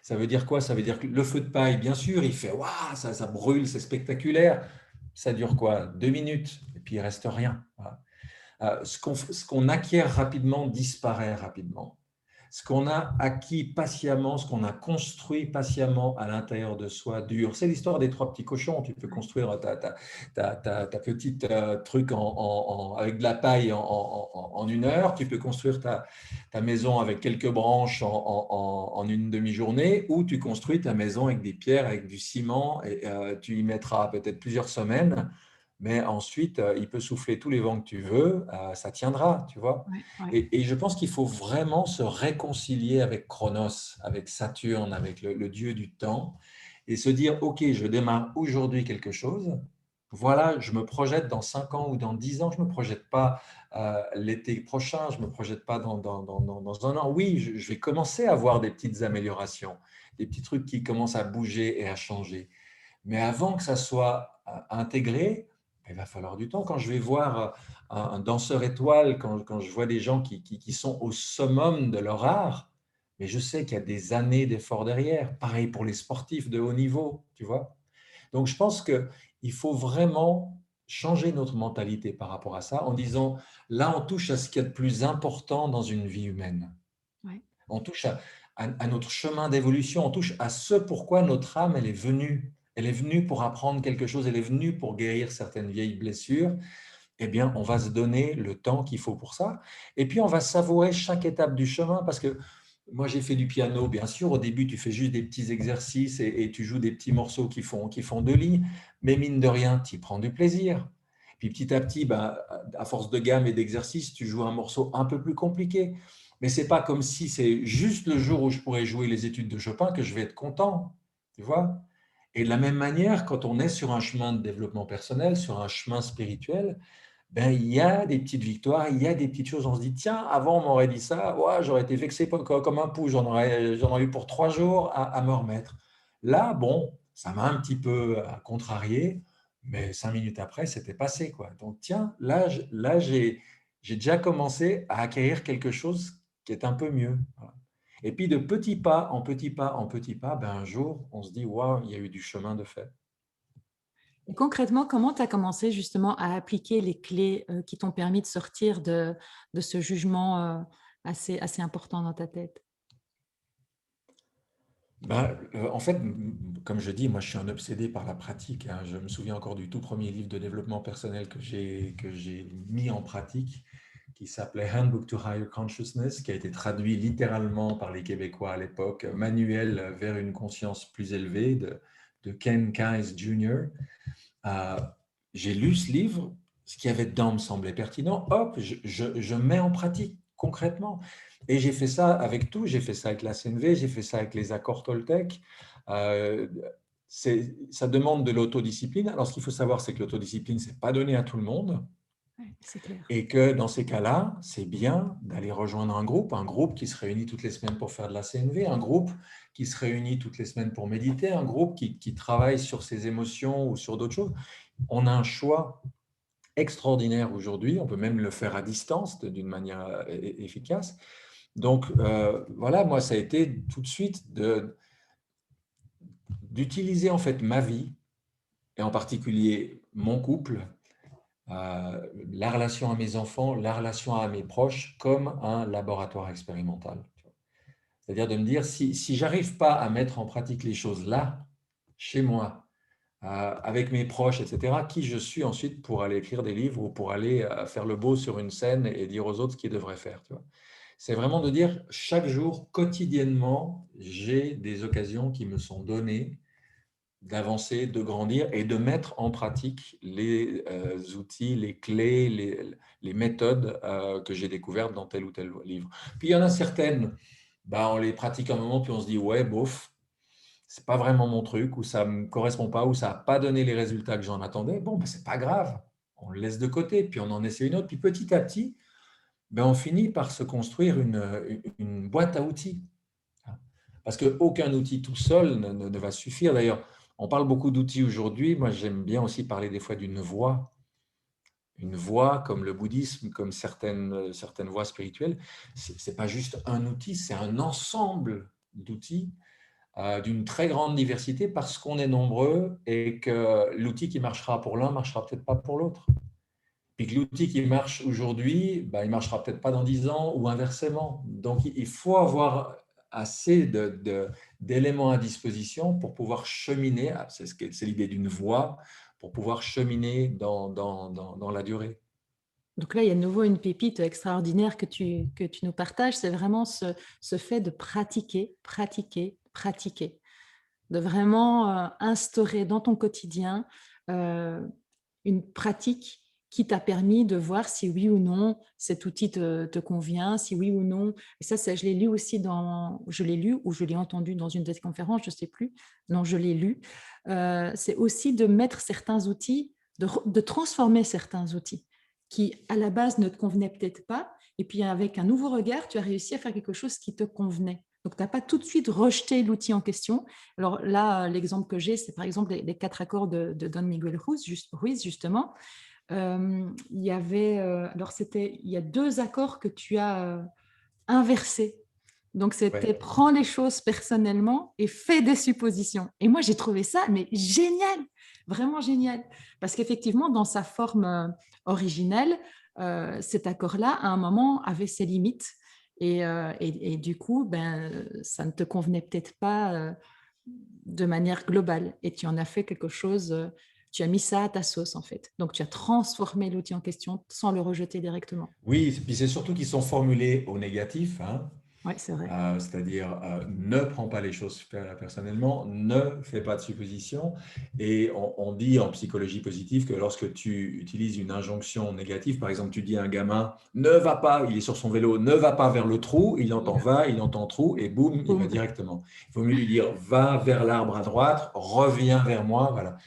Ça veut dire quoi? Ça veut dire que le feu de paille, bien sûr, il fait « Waouh, ça brûle, c'est spectaculaire ». Ça dure quoi? 2 minutes, et puis il ne reste rien. Voilà. Ce qu'on acquiert rapidement disparaît rapidement. Ce qu'on a acquis patiemment, ce qu'on a construit patiemment à l'intérieur de soi dure. C'est l'histoire des trois petits cochons. Tu peux construire ta petite truc avec de la paille en 1 heure. Tu peux construire ta maison avec quelques branches en une demi-journée, ou tu construis ta maison avec des pierres, avec du ciment, et tu y mettras peut-être plusieurs semaines. Mais ensuite, il peut souffler tous les vents que tu veux, ça tiendra, tu vois. Ouais, ouais. Et je pense qu'il faut vraiment se réconcilier avec Chronos, avec Saturne, avec le dieu du temps, et se dire, OK, je démarre aujourd'hui quelque chose. Voilà, je me projette dans 5 ans ou dans 10 ans, je ne me projette pas l'été prochain, je ne me projette pas dans 1 an. Oui, je vais commencer à voir des petites améliorations, des petits trucs qui commencent à bouger et à changer. Mais avant que ça soit intégré, il va falloir du temps. Quand je vais voir un danseur étoile, quand je vois des gens qui sont au summum de leur art, mais je sais qu'il y a des années d'efforts derrière. Pareil pour les sportifs de haut niveau, tu vois. Donc, je pense qu'il faut vraiment changer notre mentalité par rapport à ça en disant, là, on touche à ce qu'il y a de plus important dans une vie humaine. Ouais. On touche à notre chemin d'évolution, on touche à ce pourquoi notre âme, elle est venue. Elle est venue pour apprendre quelque chose, elle est venue pour guérir certaines vieilles blessures. Eh bien, on va se donner le temps qu'il faut pour ça. Et puis, on va savourer chaque étape du chemin parce que moi, j'ai fait du piano, bien sûr. Au début, tu fais juste des petits exercices et tu joues des petits morceaux qui font 2 lignes. Mais mine de rien, tu y prends du plaisir. Puis petit à petit, ben, à force de gamme et d'exercices, tu joues un morceau un peu plus compliqué. Mais ce n'est pas comme si c'est juste le jour où je pourrais jouer les études de Chopin que je vais être content. Tu vois? Et de la même manière, quand on est sur un chemin de développement personnel, sur un chemin spirituel, ben, il y a des petites victoires, il y a des petites choses. On se dit, tiens, avant, on m'aurait dit ça, ouais, j'aurais été vexé comme un pou, j'en aurais eu pour 3 jours à me remettre. Là, bon, ça m'a un petit peu contrarié, mais 5 minutes après, c'était passé, quoi. Donc, tiens, là j'ai déjà commencé à acquérir quelque chose qui est un peu mieux. Voilà. Et puis, de petits pas en petits pas en petits pas, ben, un jour, on se dit, waouh, il y a eu du chemin de fait. Et concrètement, comment tu as commencé justement à appliquer les clés qui t'ont permis de sortir de ce jugement assez important dans ta tête? Ben, en fait, comme je dis, moi je suis un obsédé par la pratique, hein. Je me souviens encore du tout premier livre de développement personnel que j'ai mis en pratique, qui s'appelait Handbook to Higher Consciousness, qui a été traduit littéralement par les Québécois à l'époque, Manuel vers une conscience plus élevée de Ken Keyes Jr. Euh, j'ai lu ce livre, ce qu'il y avait dedans me semblait pertinent, hop, je mets en pratique concrètement. Et j'ai fait ça avec tout, j'ai fait ça avec la CNV, j'ai fait ça avec les accords Toltec. Euh, Ça demande de l'autodiscipline. Alors, ce qu'il faut savoir, c'est que l'autodiscipline, ce n'est pas donné à tout le monde. Ouais, c'est clair. Et que dans ces cas-là, c'est bien d'aller rejoindre un groupe qui se réunit toutes les semaines pour faire de la CNV, un groupe qui se réunit toutes les semaines pour méditer, un groupe qui travaille sur ses émotions ou sur d'autres choses. On a un choix extraordinaire aujourd'hui, on peut même le faire à distance d'une manière efficace. Donc voilà, moi ça a été tout de suite d'utiliser en fait ma vie, et en particulier mon couple, la relation à mes enfants, la relation à mes proches, comme un laboratoire expérimental. C'est-à-dire de me dire, si je n'arrive pas à mettre en pratique les choses là, chez moi, avec mes proches, etc., qui je suis ensuite pour aller écrire des livres ou pour aller faire le beau sur une scène et dire aux autres ce qu'ils devraient faire, tu vois. C'est vraiment de dire, chaque jour, quotidiennement, j'ai des occasions qui me sont données d'avancer, de grandir et de mettre en pratique les outils, les clés, les méthodes que j'ai découvertes dans tel ou tel livre. Puis il y en a certaines, bah, on les pratique un moment, puis on se dit, ouais, bof, c'est pas vraiment mon truc, ou ça me correspond pas, ou ça n'a pas donné les résultats que j'en attendais. Bon, ben, c'est pas grave, on le laisse de côté, puis on en essaie une autre, puis petit à petit, ben, on finit par se construire une boîte à outils. Parce qu'aucun outil tout seul ne va suffire. D'ailleurs, on parle beaucoup d'outils aujourd'hui. Moi, j'aime bien aussi parler des fois d'une voie. Une voie comme le bouddhisme, comme certaines voies spirituelles. Ce n'est pas juste un outil, c'est un ensemble d'outils d'une très grande diversité parce qu'on est nombreux et que l'outil qui marchera pour l'un ne marchera peut-être pas pour l'autre. Puis que l'outil qui marche aujourd'hui, ben, il ne marchera peut-être pas dans 10 ans ou inversement. Donc, il faut avoir assez d'éléments à disposition pour pouvoir cheminer, c'est l'idée d'une voie, pour pouvoir cheminer dans la durée. Donc là, il y a de nouveau une pépite extraordinaire que tu nous partages, c'est vraiment ce fait de pratiquer, pratiquer, pratiquer, de vraiment instaurer dans ton quotidien euh, une pratique qui t'a permis de voir si oui ou non cet outil te convient, si oui ou non. Et ça, je l'ai lu aussi je l'ai lu ou je l'ai entendu dans une des conférences, je ne sais plus. Non, je l'ai lu. C'est aussi de mettre certains outils, de transformer certains outils qui, à la base, ne te convenaient peut-être pas. Et puis, avec un nouveau regard, tu as réussi à faire quelque chose qui te convenait. Donc, tu n'as pas tout de suite rejeté l'outil en question. Alors là, l'exemple que j'ai, c'est par exemple les 4 accords de Don Miguel Ruiz, justement. Il y avait, il y a 2 accords que tu as inversés. Donc, c'était Ouais. prends les choses personnellement et fais des suppositions. Et moi, j'ai trouvé ça, mais génial, vraiment génial. Parce qu'effectivement, dans sa forme originelle, cet accord-là, à un moment, avait ses limites. Et du coup, ben, ça ne te convenait peut-être pas de manière globale. Et tu en as fait quelque chose, tu as mis ça à ta sauce, en fait. Donc, tu as transformé l'outil en question sans le rejeter directement. Oui, puis c'est surtout qu'ils sont formulés au négatif, hein. Oui, c'est vrai. C'est-à-dire ne prends pas les choses personnellement, ne fais pas de suppositions. Et on dit en psychologie positive que lorsque tu utilises une injonction négative, par exemple, tu dis à un gamin ne va pas, il est sur son vélo, ne va pas vers le trou, il entend va, il entend trou, et boum, il va Boum. directement. Il vaut mieux lui dire va vers l'arbre à droite, reviens vers moi. Voilà.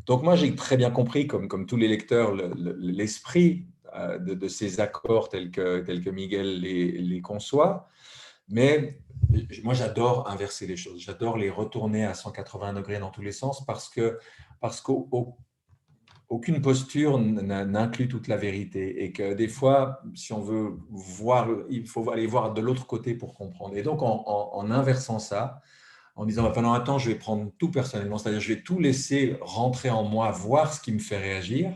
Donc, moi, j'ai très bien compris, comme tous les lecteurs, l'esprit de ces accords tels que Miguel les conçoit. Mais moi, j'adore inverser les choses. J'adore les retourner à 180 degrés dans tous les sens parce qu'aucune posture n'inclut toute la vérité et que des fois, si on veut voir, il faut aller voir de l'autre côté pour comprendre. Et donc, en inversant ça, en disant, bah, pendant un temps, je vais prendre tout personnellement, c'est-à-dire je vais tout laisser rentrer en moi, voir ce qui me fait réagir.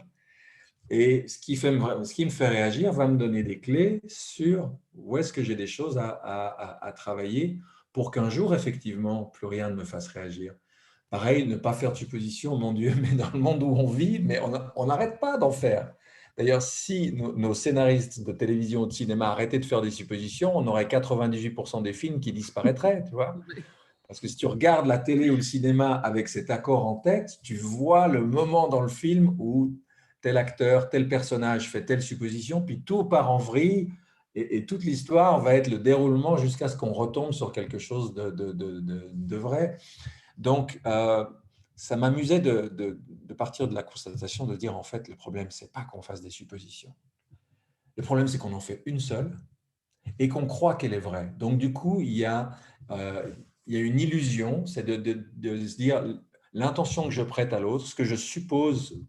Et ce qui me fait réagir va me donner des clés sur où est-ce que j'ai des choses à travailler pour qu'un jour, effectivement, plus rien ne me fasse réagir. Pareil, ne pas faire de suppositions, mon Dieu, mais dans le monde où on vit, mais on n'arrête pas d'en faire. D'ailleurs, si nos scénaristes de télévision ou de cinéma arrêtaient de faire des suppositions, on aurait 98% des films qui disparaîtraient, tu vois. Parce que si tu regardes la télé ou le cinéma avec cet accord en tête, tu vois le moment dans le film où tel acteur, tel personnage fait telle supposition, puis tout part en vrille et toute l'histoire va être le déroulement jusqu'à ce qu'on retombe sur quelque chose de vrai. Donc, ça m'amusait de partir de la constatation, de dire en fait, le problème, c'est pas qu'on fasse des suppositions. Le problème, c'est qu'on en fait une seule et qu'on croit qu'elle est vraie. Donc, du coup, il y a une illusion, c'est de se dire l'intention que je prête à l'autre, ce que je suppose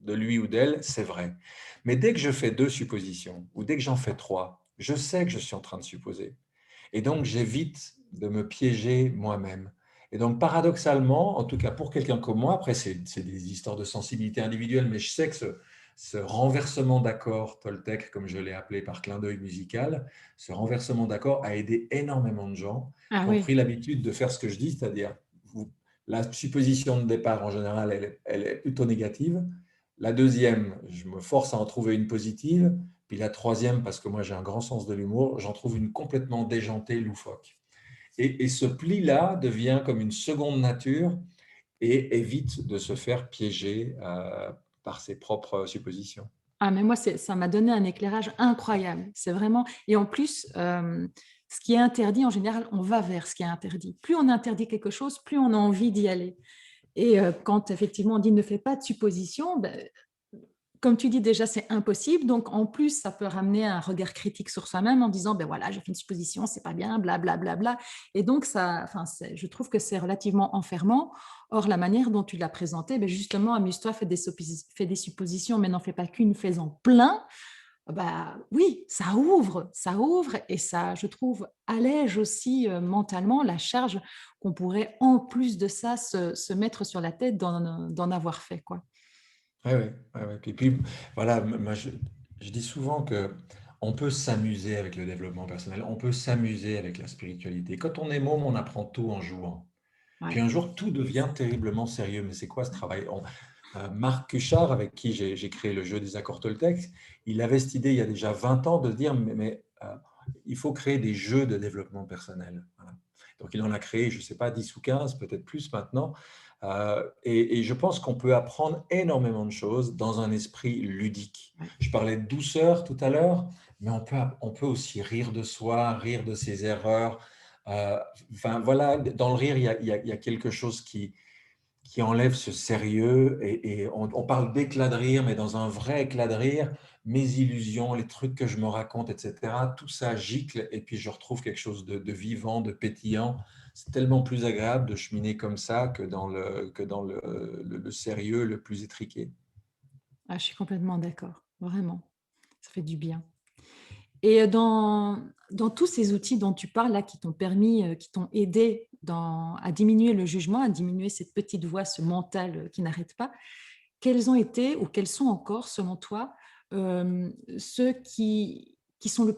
de lui ou d'elle, c'est vrai. Mais dès que je fais 2 suppositions ou dès que j'en fais 3, je sais que je suis en train de supposer. Et donc, j'évite de me piéger moi-même. Et donc, paradoxalement, en tout cas pour quelqu'un comme moi, après, c'est des histoires de sensibilité individuelle, mais je sais que ce renversement d'accord Toltec, comme je l'ai appelé par clin d'œil musical, ce renversement d'accord a aidé énormément de gens Ah qui ont oui. pris l'habitude de faire ce que je dis, c'est-à-dire la supposition de départ en général, elle est plutôt négative. La deuxième, je me force à en trouver une positive. Puis la troisième, parce que moi j'ai un grand sens de l'humour, j'en trouve une complètement déjantée, loufoque. Et ce pli-là devient comme une seconde nature et évite de se faire piéger par ses propres suppositions. Ah, mais moi, ça m'a donné un éclairage incroyable. C'est vraiment. Et en plus, ce qui est interdit, en général, on va vers ce qui est interdit. Plus on interdit quelque chose, plus on a envie d'y aller. Et quand effectivement on dit ne fais pas de suppositions, ben, comme tu dis déjà, c'est impossible. Donc, en plus, ça peut ramener un regard critique sur soi-même en disant, ben voilà, j'ai fait une supposition, c'est pas bien, blablabla. Bla, bla, bla. Et donc, ça, enfin, je trouve que c'est relativement enfermant. Or, la manière dont tu l'as présenté, ben justement, amuse-toi, fais des suppositions, mais n'en fais pas qu'une, fais-en plein. Bah oui, ça ouvre et ça, je trouve, allège aussi mentalement la charge qu'on pourrait, en plus de ça, se mettre sur la tête d'en avoir fait, quoi. Oui, oui. Ouais, ouais. Puis, voilà, moi, je dis souvent que on peut s'amuser avec le développement personnel, on peut s'amuser avec la spiritualité. Quand on est môme, on apprend tout en jouant. Puis Ouais. un jour, tout devient terriblement sérieux. Mais c'est quoi ce travail? Marc Cuchard, avec qui j'ai créé le jeu des accords Toltec, il avait cette idée il y a déjà 20 ans de dire, il faut créer des jeux de développement personnel. Voilà. Donc il en a créé, je ne sais pas, 10 ou 15, peut-être plus maintenant. Et je pense qu'on peut apprendre énormément de choses dans un esprit ludique. Ouais. Je parlais de douceur tout à l'heure, mais on peut aussi rire de soi, rire de ses erreurs. Enfin, voilà, dans le rire, il y a quelque chose qui enlève ce sérieux et on parle d'éclat de rire, mais dans un vrai éclat de rire, mes illusions, les trucs que je me raconte, etc., tout ça gicle et puis je retrouve quelque chose de vivant, de pétillant. C'est tellement plus agréable de cheminer comme ça que dans le sérieux le plus étriqué. Ah, je suis complètement d'accord, vraiment. Ça fait du bien. Et dans tous ces outils dont tu parles là, qui t'ont permis, qui t'ont aidé à diminuer le jugement, à diminuer cette petite voix, ce mental qui n'arrête pas, quels ont été ou quels sont encore, selon toi, ceux qui sont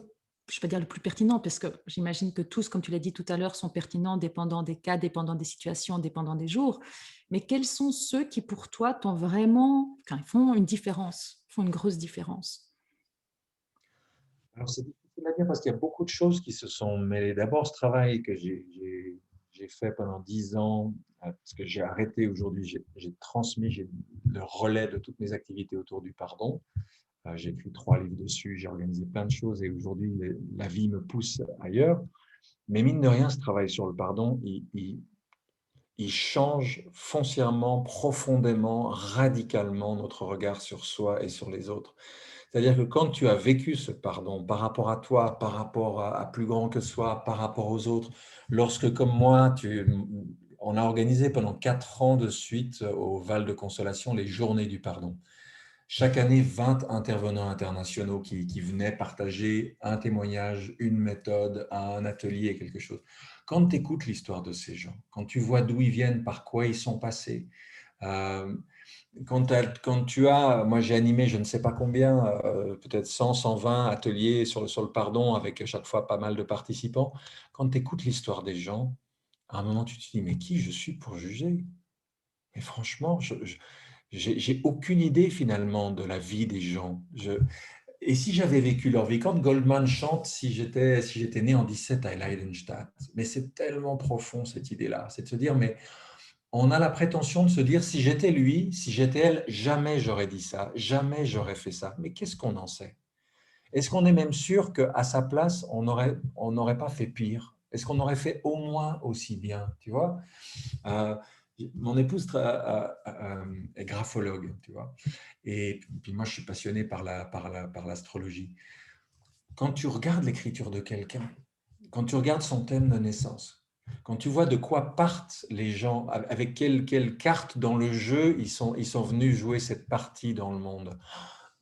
je ne vais pas dire le plus pertinent, parce que j'imagine que tous, comme tu l'as dit tout à l'heure, sont pertinents, dépendant des cas, dépendant des situations, dépendant des jours. Mais quels sont ceux qui, pour toi, t'ont vraiment, enfin, font une différence, font une grosse différence? Alors, c'est difficile à dire parce qu'il y a beaucoup de choses qui se sont mêlées. D'abord, ce travail que j'ai fait pendant 10 ans, parce que j'ai arrêté aujourd'hui, j'ai transmis le relais de toutes mes activités autour du pardon. J'ai écrit 3 livres dessus, j'ai organisé plein de choses et aujourd'hui, la vie me pousse ailleurs. Mais mine de rien, ce travail sur le pardon, il change foncièrement, profondément, radicalement notre regard sur soi et sur les autres. C'est-à-dire que quand tu as vécu ce pardon par rapport à toi, par rapport à plus grand que soi, par rapport aux autres, lorsque comme moi, on a organisé pendant 4 ans de suite au Val de Consolation les Journées du pardon. Chaque année, 20 intervenants internationaux qui venaient partager un témoignage, une méthode, un atelier, quelque chose. Quand tu écoutes l'histoire de ces gens, quand tu vois d'où ils viennent, par quoi ils sont passés, euh, quand tu as, moi j'ai animé je ne sais pas combien, peut-être 100, 120 ateliers sur le pardon avec à chaque fois pas mal de participants. Quand tu écoutes l'histoire des gens, à un moment tu te dis, mais qui je suis pour juger? Mais franchement, j'ai aucune idée finalement de la vie des gens. Et si j'avais vécu leur vie, quand Goldman chante si j'étais né en 17 à Leidenstadt, mais c'est tellement profond cette idée-là, c'est de se dire, mais on a la prétention de se dire, si j'étais lui, si j'étais elle, jamais j'aurais dit ça, jamais j'aurais fait ça. Mais qu'est-ce qu'on en sait? Est-ce qu'on est même sûr qu'à sa place, on n'aurait pas fait pire? Est-ce qu'on aurait fait au moins aussi bien? Tu vois? Euh, Mon épouse est graphologue, tu vois. Et puis moi, je suis passionné par l'astrologie. Quand tu regardes l'écriture de quelqu'un, quand tu regardes son thème de naissance, quand tu vois de quoi partent les gens, avec quelle carte dans le jeu ils sont venus jouer cette partie dans le monde.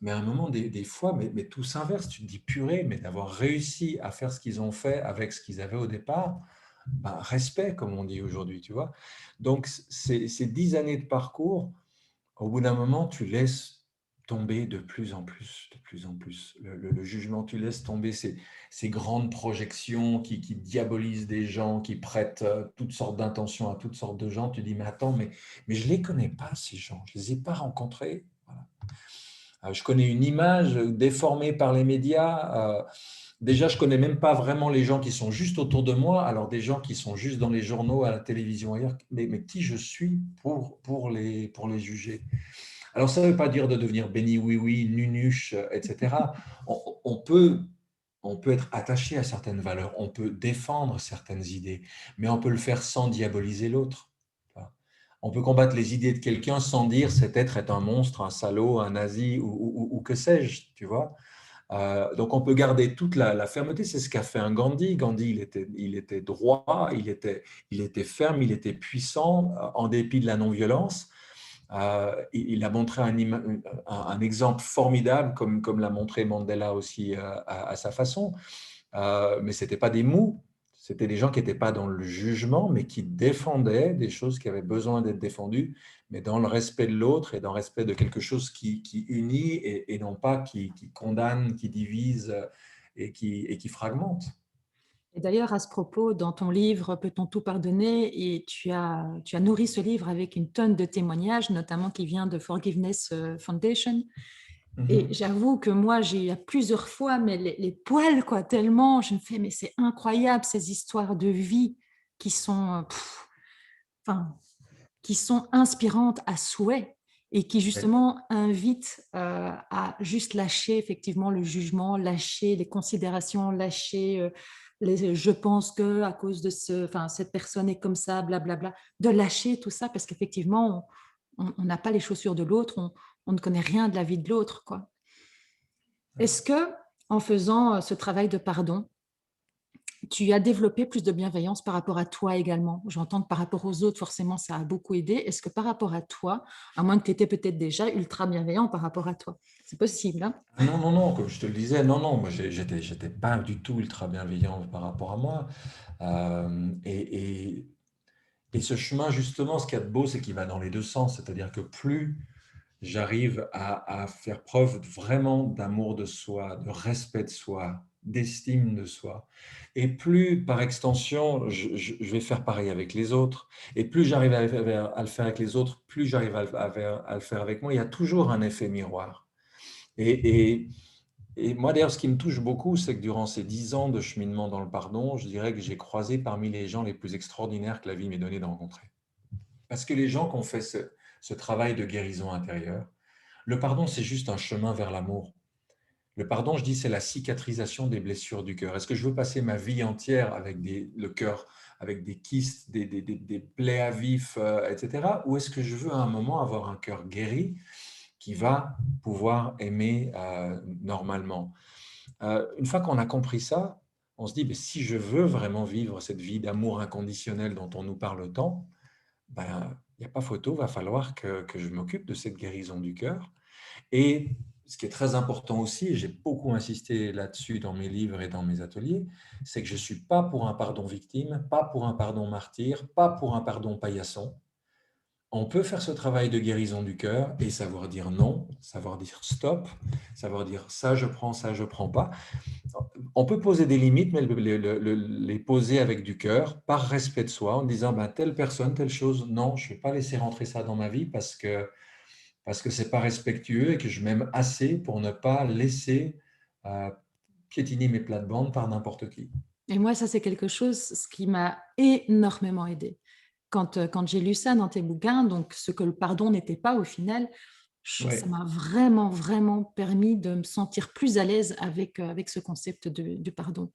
Mais à un moment, des fois, mais tout s'inverse. Tu te dis, purée, mais d'avoir réussi à faire ce qu'ils ont fait avec ce qu'ils avaient au départ, ben, respect, comme on dit aujourd'hui, tu vois. Donc, ces 10 années de parcours, au bout d'un moment, tu laisses tomber de plus en plus, de plus en plus. Le jugement, tu laisses tomber ces grandes projections qui diabolisent des gens, qui prêtent toutes sortes d'intentions à toutes sortes de gens. Tu dis, mais attends, mais je ne les connais pas, ces gens, je ne les ai pas rencontrés. Voilà. Je connais une image déformée par les médias. Déjà, je ne connais même pas vraiment les gens qui sont juste autour de moi, alors des gens qui sont juste dans les journaux, à la télévision, ailleurs, mais qui je suis pour les juger. Alors, ça ne veut pas dire de devenir béni oui-oui, nunuche, etc. On peut, on peut être attaché à certaines valeurs, on peut défendre certaines idées, mais on peut le faire sans diaboliser l'autre. On peut combattre les idées de quelqu'un sans dire cet être est un monstre, un salaud, un nazi ou que sais-je, tu vois. Donc, on peut garder toute la fermeté. C'est ce qu'a fait un Gandhi. Gandhi, il était droit, il était ferme, il était puissant en dépit de la non-violence. Il a montré un exemple formidable, comme l'a montré Mandela aussi à sa façon. Mais ce n'étaient pas des mous, c'était des gens qui n'étaient pas dans le jugement, mais qui défendaient des choses qui avaient besoin d'être défendues, mais dans le respect de l'autre et dans le respect de quelque chose qui unit et non pas qui condamne, qui divise et qui fragmente. Et d'ailleurs, à ce propos, dans ton livre Peut-on tout pardonner, et tu as nourri ce livre avec une tonne de témoignages, notamment qui vient de Forgiveness Foundation. Et Mhm. j'avoue que moi, j'ai eu à plusieurs fois mais les poils, quoi, tellement je me fais, mais c'est incroyable ces histoires de vie qui sont, enfin, qui sont inspirantes à souhait et qui Ouais. justement invitent à juste lâcher effectivement le jugement, lâcher les considérations, lâcher je pense que à cause de cette personne est comme ça, blablabla, de lâcher tout ça parce qu'effectivement, on n'a pas les chaussures de l'autre, on ne connaît rien de la vie de l'autre, quoi. Est-ce que, en faisant ce travail de pardon, tu as développé plus de bienveillance par rapport à toi également? J'entends que par rapport aux autres, forcément, ça a beaucoup aidé. Est-ce que par rapport à toi, à moins que tu étais peut-être déjà ultra bienveillant par rapport à toi? C'est possible, hein? Non, non, non, comme je te le disais, non, non, moi j'étais pas du tout ultra bienveillant par rapport à moi. Euh, et, et, et ce chemin, justement, ce qu'il y a de beau, c'est qu'il va dans les deux sens. C'est-à-dire que plus j'arrive à faire preuve vraiment d'amour de soi, de respect de soi, d'estime de soi. Et plus, par extension, je vais faire pareil avec les autres. Et plus j'arrive à le faire avec les autres, plus j'arrive à le faire avec moi. Il y a toujours un effet miroir. Et, et, et moi, d'ailleurs, ce qui me touche beaucoup, c'est que durant ces 10 ans de cheminement dans le pardon, je dirais que j'ai croisé parmi les gens les plus extraordinaires que la vie m'ait donné de rencontrer. Parce que les gens qui ont fait ce travail de guérison intérieure, le pardon, c'est juste un chemin vers l'amour. Le pardon, je dis, c'est la cicatrisation des blessures du cœur. Est-ce que je veux passer ma vie entière avec le cœur, avec des kystes, des plaies à vif, etc. Ou est-ce que je veux à un moment avoir un cœur guéri qui va pouvoir aimer normalement? Une fois qu'on a compris ça, on se dit, mais si je veux vraiment vivre cette vie d'amour inconditionnel dont on nous parle tant, ben, il n'y a pas photo, va falloir que je m'occupe de cette guérison du cœur. Et ce qui est très important aussi, et j'ai beaucoup insisté là-dessus dans mes livres et dans mes ateliers, c'est que je ne suis pas pour un pardon victime, pas pour un pardon martyr, pas pour un pardon paillasson. On peut faire ce travail de guérison du cœur et savoir dire non, savoir dire stop, savoir dire ça je prends pas. On peut poser des limites, mais les poser avec du cœur, par respect de soi, en disant ben, telle personne, telle chose, non, je ne vais pas laisser rentrer ça dans ma vie parce que ce n'est pas respectueux et que je m'aime assez pour ne pas laisser piétiner mes plates-bandes par n'importe qui. Et moi, ça, c'est quelque chose ce qui m'a énormément aidée. Quand j'ai lu ça dans tes bouquins, donc ce que le pardon n'était pas au final, ça Ouais. m'a vraiment, vraiment permis de me sentir plus à l'aise avec ce concept du pardon.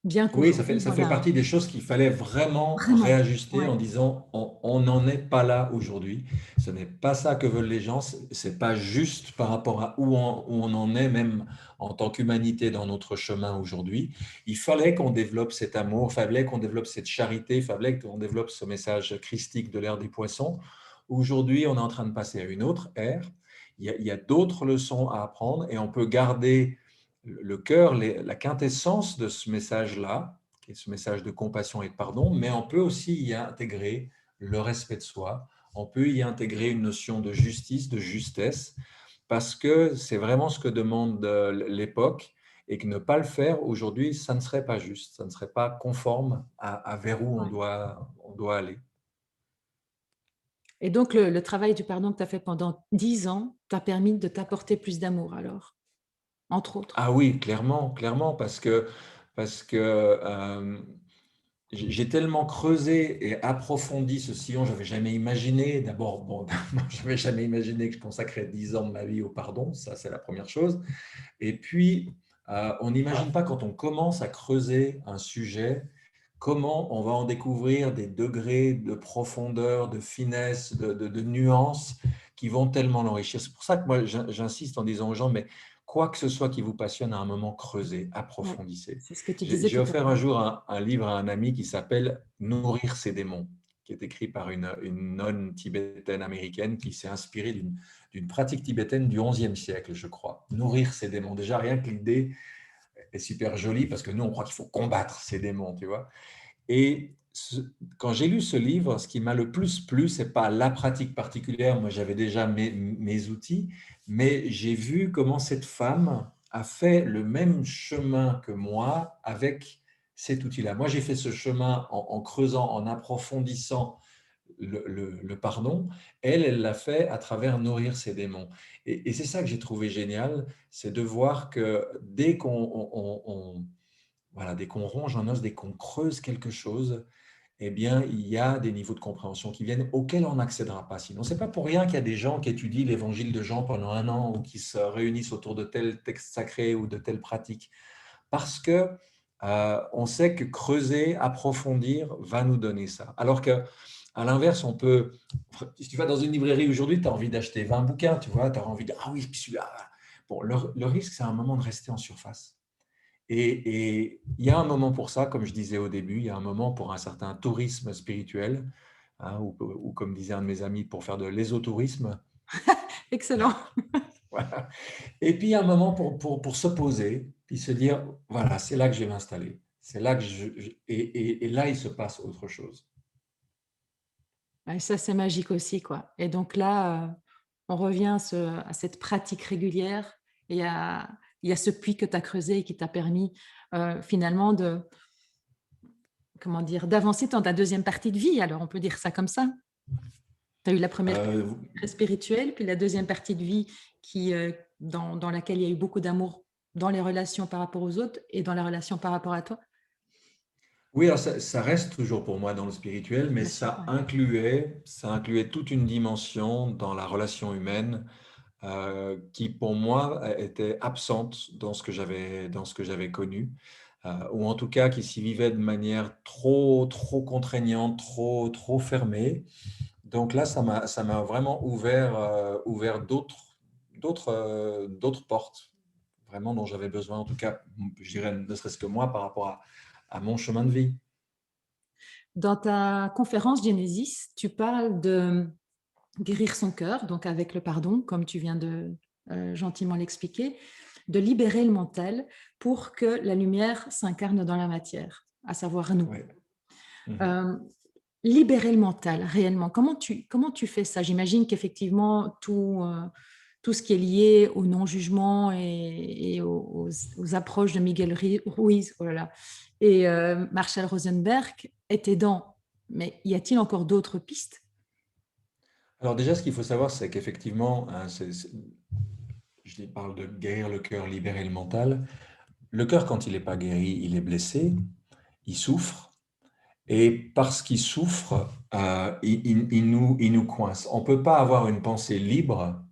Bien Oui, qu'aujourd'hui, ça fait voilà, partie des choses qu'il fallait vraiment vraiment, réajuster ouais. en disant on n'en est pas là aujourd'hui. Ce n'est pas ça que veulent les gens. C'est pas juste par rapport à où on en est, même en tant qu'humanité dans notre chemin aujourd'hui. Il fallait qu'on développe cet amour, il fallait qu'on développe cette charité, il fallait qu'on développe ce message christique de l'ère des poissons. Aujourd'hui, on est en train de passer à une autre ère. Il y a d'autres leçons à apprendre et on peut garder le cœur, la quintessence de ce message-là, qui est ce message de compassion et de pardon, mais on peut aussi y intégrer le respect de soi, on peut y intégrer une notion de justice, de justesse, parce que c'est vraiment ce que demande l'époque et que ne pas le faire aujourd'hui, ça ne serait pas juste, ça ne serait pas conforme à vers où Ouais. on doit aller. Et donc le travail du pardon que tu as fait pendant 10 ans t'a permis de t'apporter plus d'amour alors, entre autres? Ah oui, clairement, clairement, parce que j'ai tellement creusé et approfondi ce sillon, je n'avais jamais imaginé. D'abord, bon, je n'avais jamais imaginé que je consacrais 10 ans de ma vie au pardon, ça c'est la première chose. Et puis, on n'imagine pas quand on commence à creuser un sujet, comment on va en découvrir des degrés de profondeur, de finesse, de nuances qui vont tellement l'enrichir. C'est pour ça que moi, j'insiste en disant aux gens, mais quoi que ce soit qui vous passionne, à un moment, creusez, Ouais, approfondissez. c'est ce que tu disais J'ai tout à offert l'heure. un jour un livre à un ami qui s'appelle Nourrir ses démons, qui est écrit par une nonne tibétaine américaine qui s'est inspirée d'une pratique tibétaine du XIe siècle, je crois. Nourrir ses démons. Déjà, rien que l'idée est super jolie parce que nous, on croit qu'il faut combattre ces démons, tu vois. Et quand j'ai lu ce livre, ce qui m'a le plus plu, ce n'est pas la pratique particulière, moi j'avais déjà mes outils, mais j'ai vu comment cette femme a fait le même chemin que moi avec cet outil-là. Moi j'ai fait ce chemin en creusant, en approfondissant le pardon. Elle l'a fait à travers nourrir ses démons. Et c'est ça que j'ai trouvé génial, c'est de voir que dès voilà, dès qu'on ronge un os, dès qu'on creuse quelque chose, eh bien, il y a des niveaux de compréhension qui viennent auxquels on n'accédera pas. Sinon, c'est pas pour rien qu'il y a des gens qui étudient l'évangile de Jean pendant un an ou qui se réunissent autour de tel texte sacré ou de telle pratique. Parce que on sait que creuser, approfondir va nous donner ça. Alors que, à l'inverse, on peut. Si tu vas dans une librairie aujourd'hui, tu as envie d'acheter 20 bouquins, tu vois, tu as envie de. Ah oui, puis celui-là. Bon, le risque, c'est un moment de rester en surface. Et il y a un moment pour ça, comme je disais au début, il y a un moment pour un certain tourisme spirituel, hein, ou comme disait un de mes amis, pour faire de l'ésotourisme. Excellent. Voilà. Et puis il y a un moment pour se poser, puis se dire, voilà, c'est là que je vais m'installer. C'est là que et là, il se passe autre chose. Ouais, ça, c'est magique aussi, quoi. Et donc là, on revient à cette pratique régulière et il y a ce puits que tu as creusé et qui t'a permis finalement de, comment dire, d'avancer dans ta deuxième partie de vie. Alors, on peut dire ça comme ça. Tu as eu la première partie Euh, très spirituelle, puis la deuxième partie de vie dans laquelle il y a eu beaucoup d'amour dans les relations par rapport aux autres et dans la relation par rapport à toi. oui, alors ça reste toujours pour moi dans le spirituel, mais Bien sûr, ouais. ça incluait toute une dimension dans la relation humaine qui pour moi était absente dans ce que j'avais connu, ou en tout cas qui s'y vivait de manière trop contraignante, trop fermée. Donc là, ça m'a vraiment ouvert d'autres portes, vraiment dont j'avais besoin, en tout cas, je dirais, ne serait-ce que moi, par rapport à mon chemin de vie. Dans ta conférence Genesis, tu parles de guérir son cœur, donc avec le pardon, comme tu viens de gentiment l'expliquer, de libérer le mental pour que la lumière s'incarne dans la matière, à savoir nous. Ouais. Mhm. Euh, Libérer le mental, réellement, comment tu fais ça? J'imagine qu'effectivement, tout ce qui est lié au non-jugement et aux approches de Miguel Ruiz, oh là là, et Marshall Rosenberg est aidant. Mais y a-t-il encore d'autres pistes? Alors déjà, ce qu'il faut savoir, c'est qu'effectivement, hein, je parle de guérir le cœur, libérer le mental. Le cœur, quand il n'est pas guéri, il est blessé, il souffre, et parce qu'il souffre, il nous coince. On ne peut pas avoir une pensée libre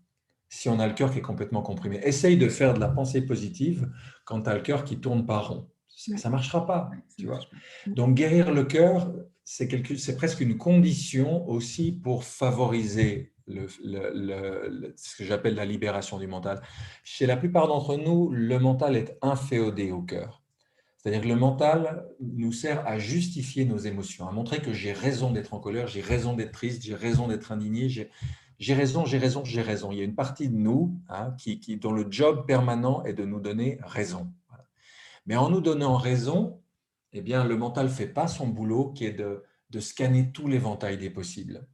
si on a le cœur qui est complètement comprimé. Essaye de faire de la pensée positive quand tu as le cœur qui tourne pas rond. Ouais, Ça ne marchera pas, ouais, ça tu vois. marche pas. Donc guérir le cœur, c'est presque une condition aussi pour favoriser ce que j'appelle la libération du mental. Chez la plupart d'entre nous, le mental est inféodé au cœur. C'est-à-dire que le mental nous sert à justifier nos émotions, à montrer que j'ai raison d'être en colère, j'ai raison d'être triste, j'ai raison d'être indigné, j'ai raison, j'ai raison, j'ai raison. Il y a une partie de nous, hein, dont le job permanent est de nous donner raison. Voilà. Mais en nous donnant raison, eh bien, le mental ne fait pas son boulot qui est de scanner tout l'éventail des possibles.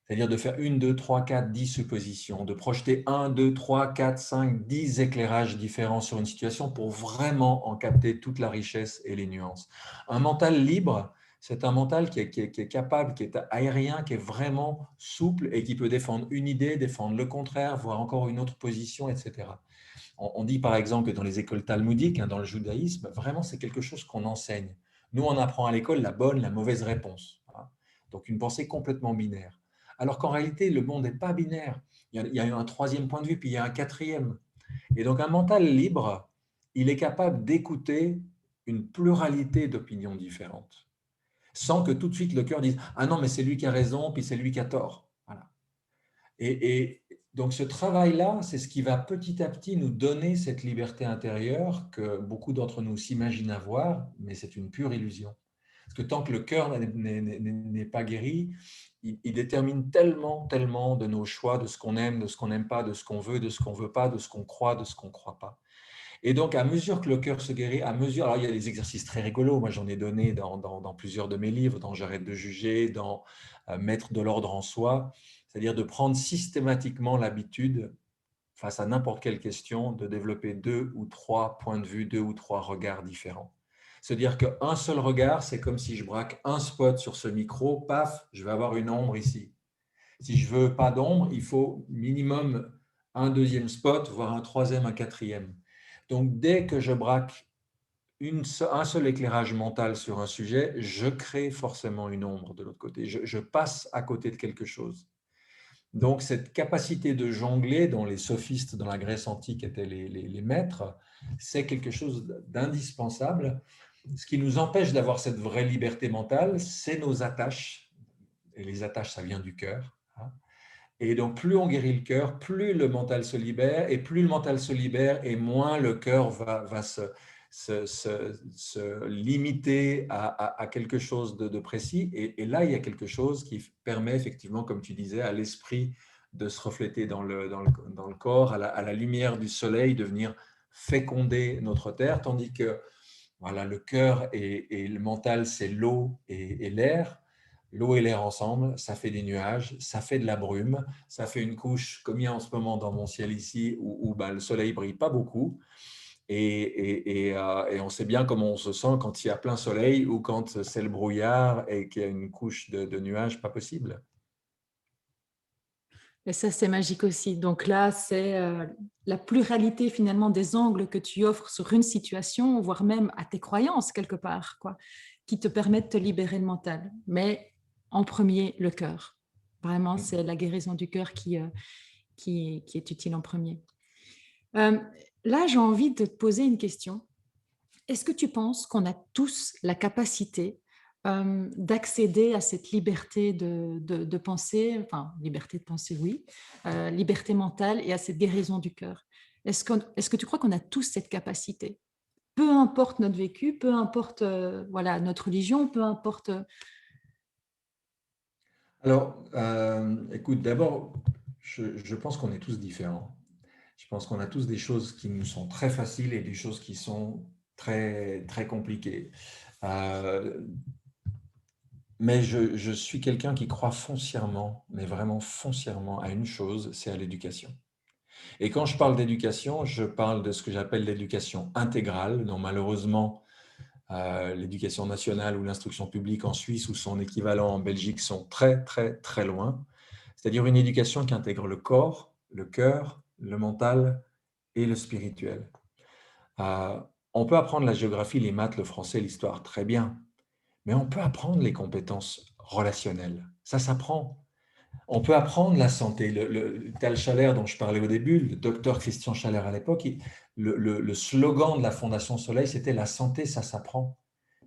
C'est-à-dire de faire 1, 2, 3, 4, 10 suppositions, de projeter 1, 2, 3, 4, 5, 10 éclairages différents sur une situation pour vraiment en capter toute la richesse et les nuances. Un mental libre, c'est un mental qui est capable, qui est aérien, qui est vraiment souple et qui peut défendre une idée, défendre le contraire, voire encore une autre position, etc. On dit par exemple que dans les écoles talmudiques, dans le judaïsme, vraiment c'est quelque chose qu'on enseigne. Nous, on apprend à l'école la bonne, la mauvaise réponse. Donc une pensée complètement binaire. Alors qu'en réalité, le monde n'est pas binaire. Il y a un troisième point de vue, puis il y a un quatrième. Et donc un mental libre, il est capable d'écouter une pluralité d'opinions différentes, sans que tout de suite le cœur dise « Ah non, mais c'est lui qui a raison, puis c'est lui qui a tort. » Voilà. Et donc ce travail-là, c'est ce qui va petit à petit nous donner cette liberté intérieure que beaucoup d'entre nous s'imaginent avoir, mais c'est une pure illusion. Parce que tant que le cœur n'est pas guéri, il détermine tellement, tellement de nos choix, de ce qu'on aime, de ce qu'on n'aime pas, de ce qu'on veut, de ce qu'on ne veut pas, de ce qu'on croit, de ce qu'on ne croit pas. Et donc, à mesure que le cœur se guérit, à mesure, alors il y a des exercices très rigolos, moi j'en ai donné dans plusieurs de mes livres, dans J'arrête de juger, dans Mettre de l'ordre en soi, c'est-à-dire de prendre systématiquement l'habitude, face à n'importe quelle question, de développer 2 ou 3 points de vue, 2 ou 3 regards différents. Se dire qu'un seul regard, c'est comme si je braque un spot sur ce micro, paf, je vais avoir une ombre ici. Si je veux pas d'ombre, il faut minimum un deuxième spot, voire un troisième, un quatrième. Donc, dès que je braque un seul éclairage mental sur un sujet, je crée forcément une ombre de l'autre côté. Je passe à côté de quelque chose. Donc, cette capacité de jongler, dont les sophistes dans la Grèce antique étaient les maîtres, c'est quelque chose d'indispensable. Ce qui nous empêche d'avoir cette vraie liberté mentale, c'est nos attaches. Et les attaches, ça vient du cœur. Et donc, plus on guérit le cœur, plus le mental se libère, et plus le mental se libère, et moins le cœur va se limiter à quelque chose de précis. Et là, il y a quelque chose qui permet effectivement, comme tu disais, à l'esprit de se refléter dans le corps, à la lumière du soleil, de venir féconder notre terre, tandis que voilà, le cœur et le mental, c'est l'eau et l'air. L'eau et l'air ensemble, ça fait des nuages, ça fait de la brume, ça fait une couche, comme il y a en ce moment dans mon ciel ici, où le soleil ne brille pas beaucoup. Et on sait bien comment on se sent quand il y a plein soleil ou quand c'est le brouillard et qu'il y a une couche de nuages pas possible. Et ça, c'est magique aussi. Donc là, c'est la pluralité finalement des angles que tu offres sur une situation, voire même à tes croyances quelque part, quoi, qui te permettent de te libérer le mental. Mais en premier, le cœur. Vraiment, c'est la guérison du cœur qui est utile en premier. Là, j'ai envie de te poser une question. Est-ce que tu penses qu'on a tous la capacité d'accéder à cette liberté de penser, enfin, liberté de penser, oui, liberté mentale et à cette guérison du cœur? Est-ce que tu crois qu'on a tous cette capacité? Peu importe notre vécu, peu importe voilà, notre religion, peu importe… Alors, écoute, d'abord, je pense qu'on est tous différents. Je pense qu'on a tous des choses qui nous sont très faciles et des choses qui sont très, très compliquées. Mais je suis quelqu'un qui croit foncièrement, mais vraiment foncièrement à une chose, c'est à l'éducation. Et quand je parle d'éducation, je parle de ce que j'appelle l'éducation intégrale, dont malheureusement l'éducation nationale ou l'instruction publique en Suisse ou son équivalent en Belgique sont très, très, très loin. C'est-à-dire une éducation qui intègre le corps, le cœur, le mental et le spirituel. On peut apprendre la géographie, les maths, le français, l'histoire, très bien. Mais on peut apprendre les compétences relationnelles. Ça s'apprend. On peut apprendre la santé. Tal Schaller, dont je parlais au début, le docteur Christian Schaller à l'époque, le slogan de la Fondation Soleil, c'était « La santé, ça s'apprend ».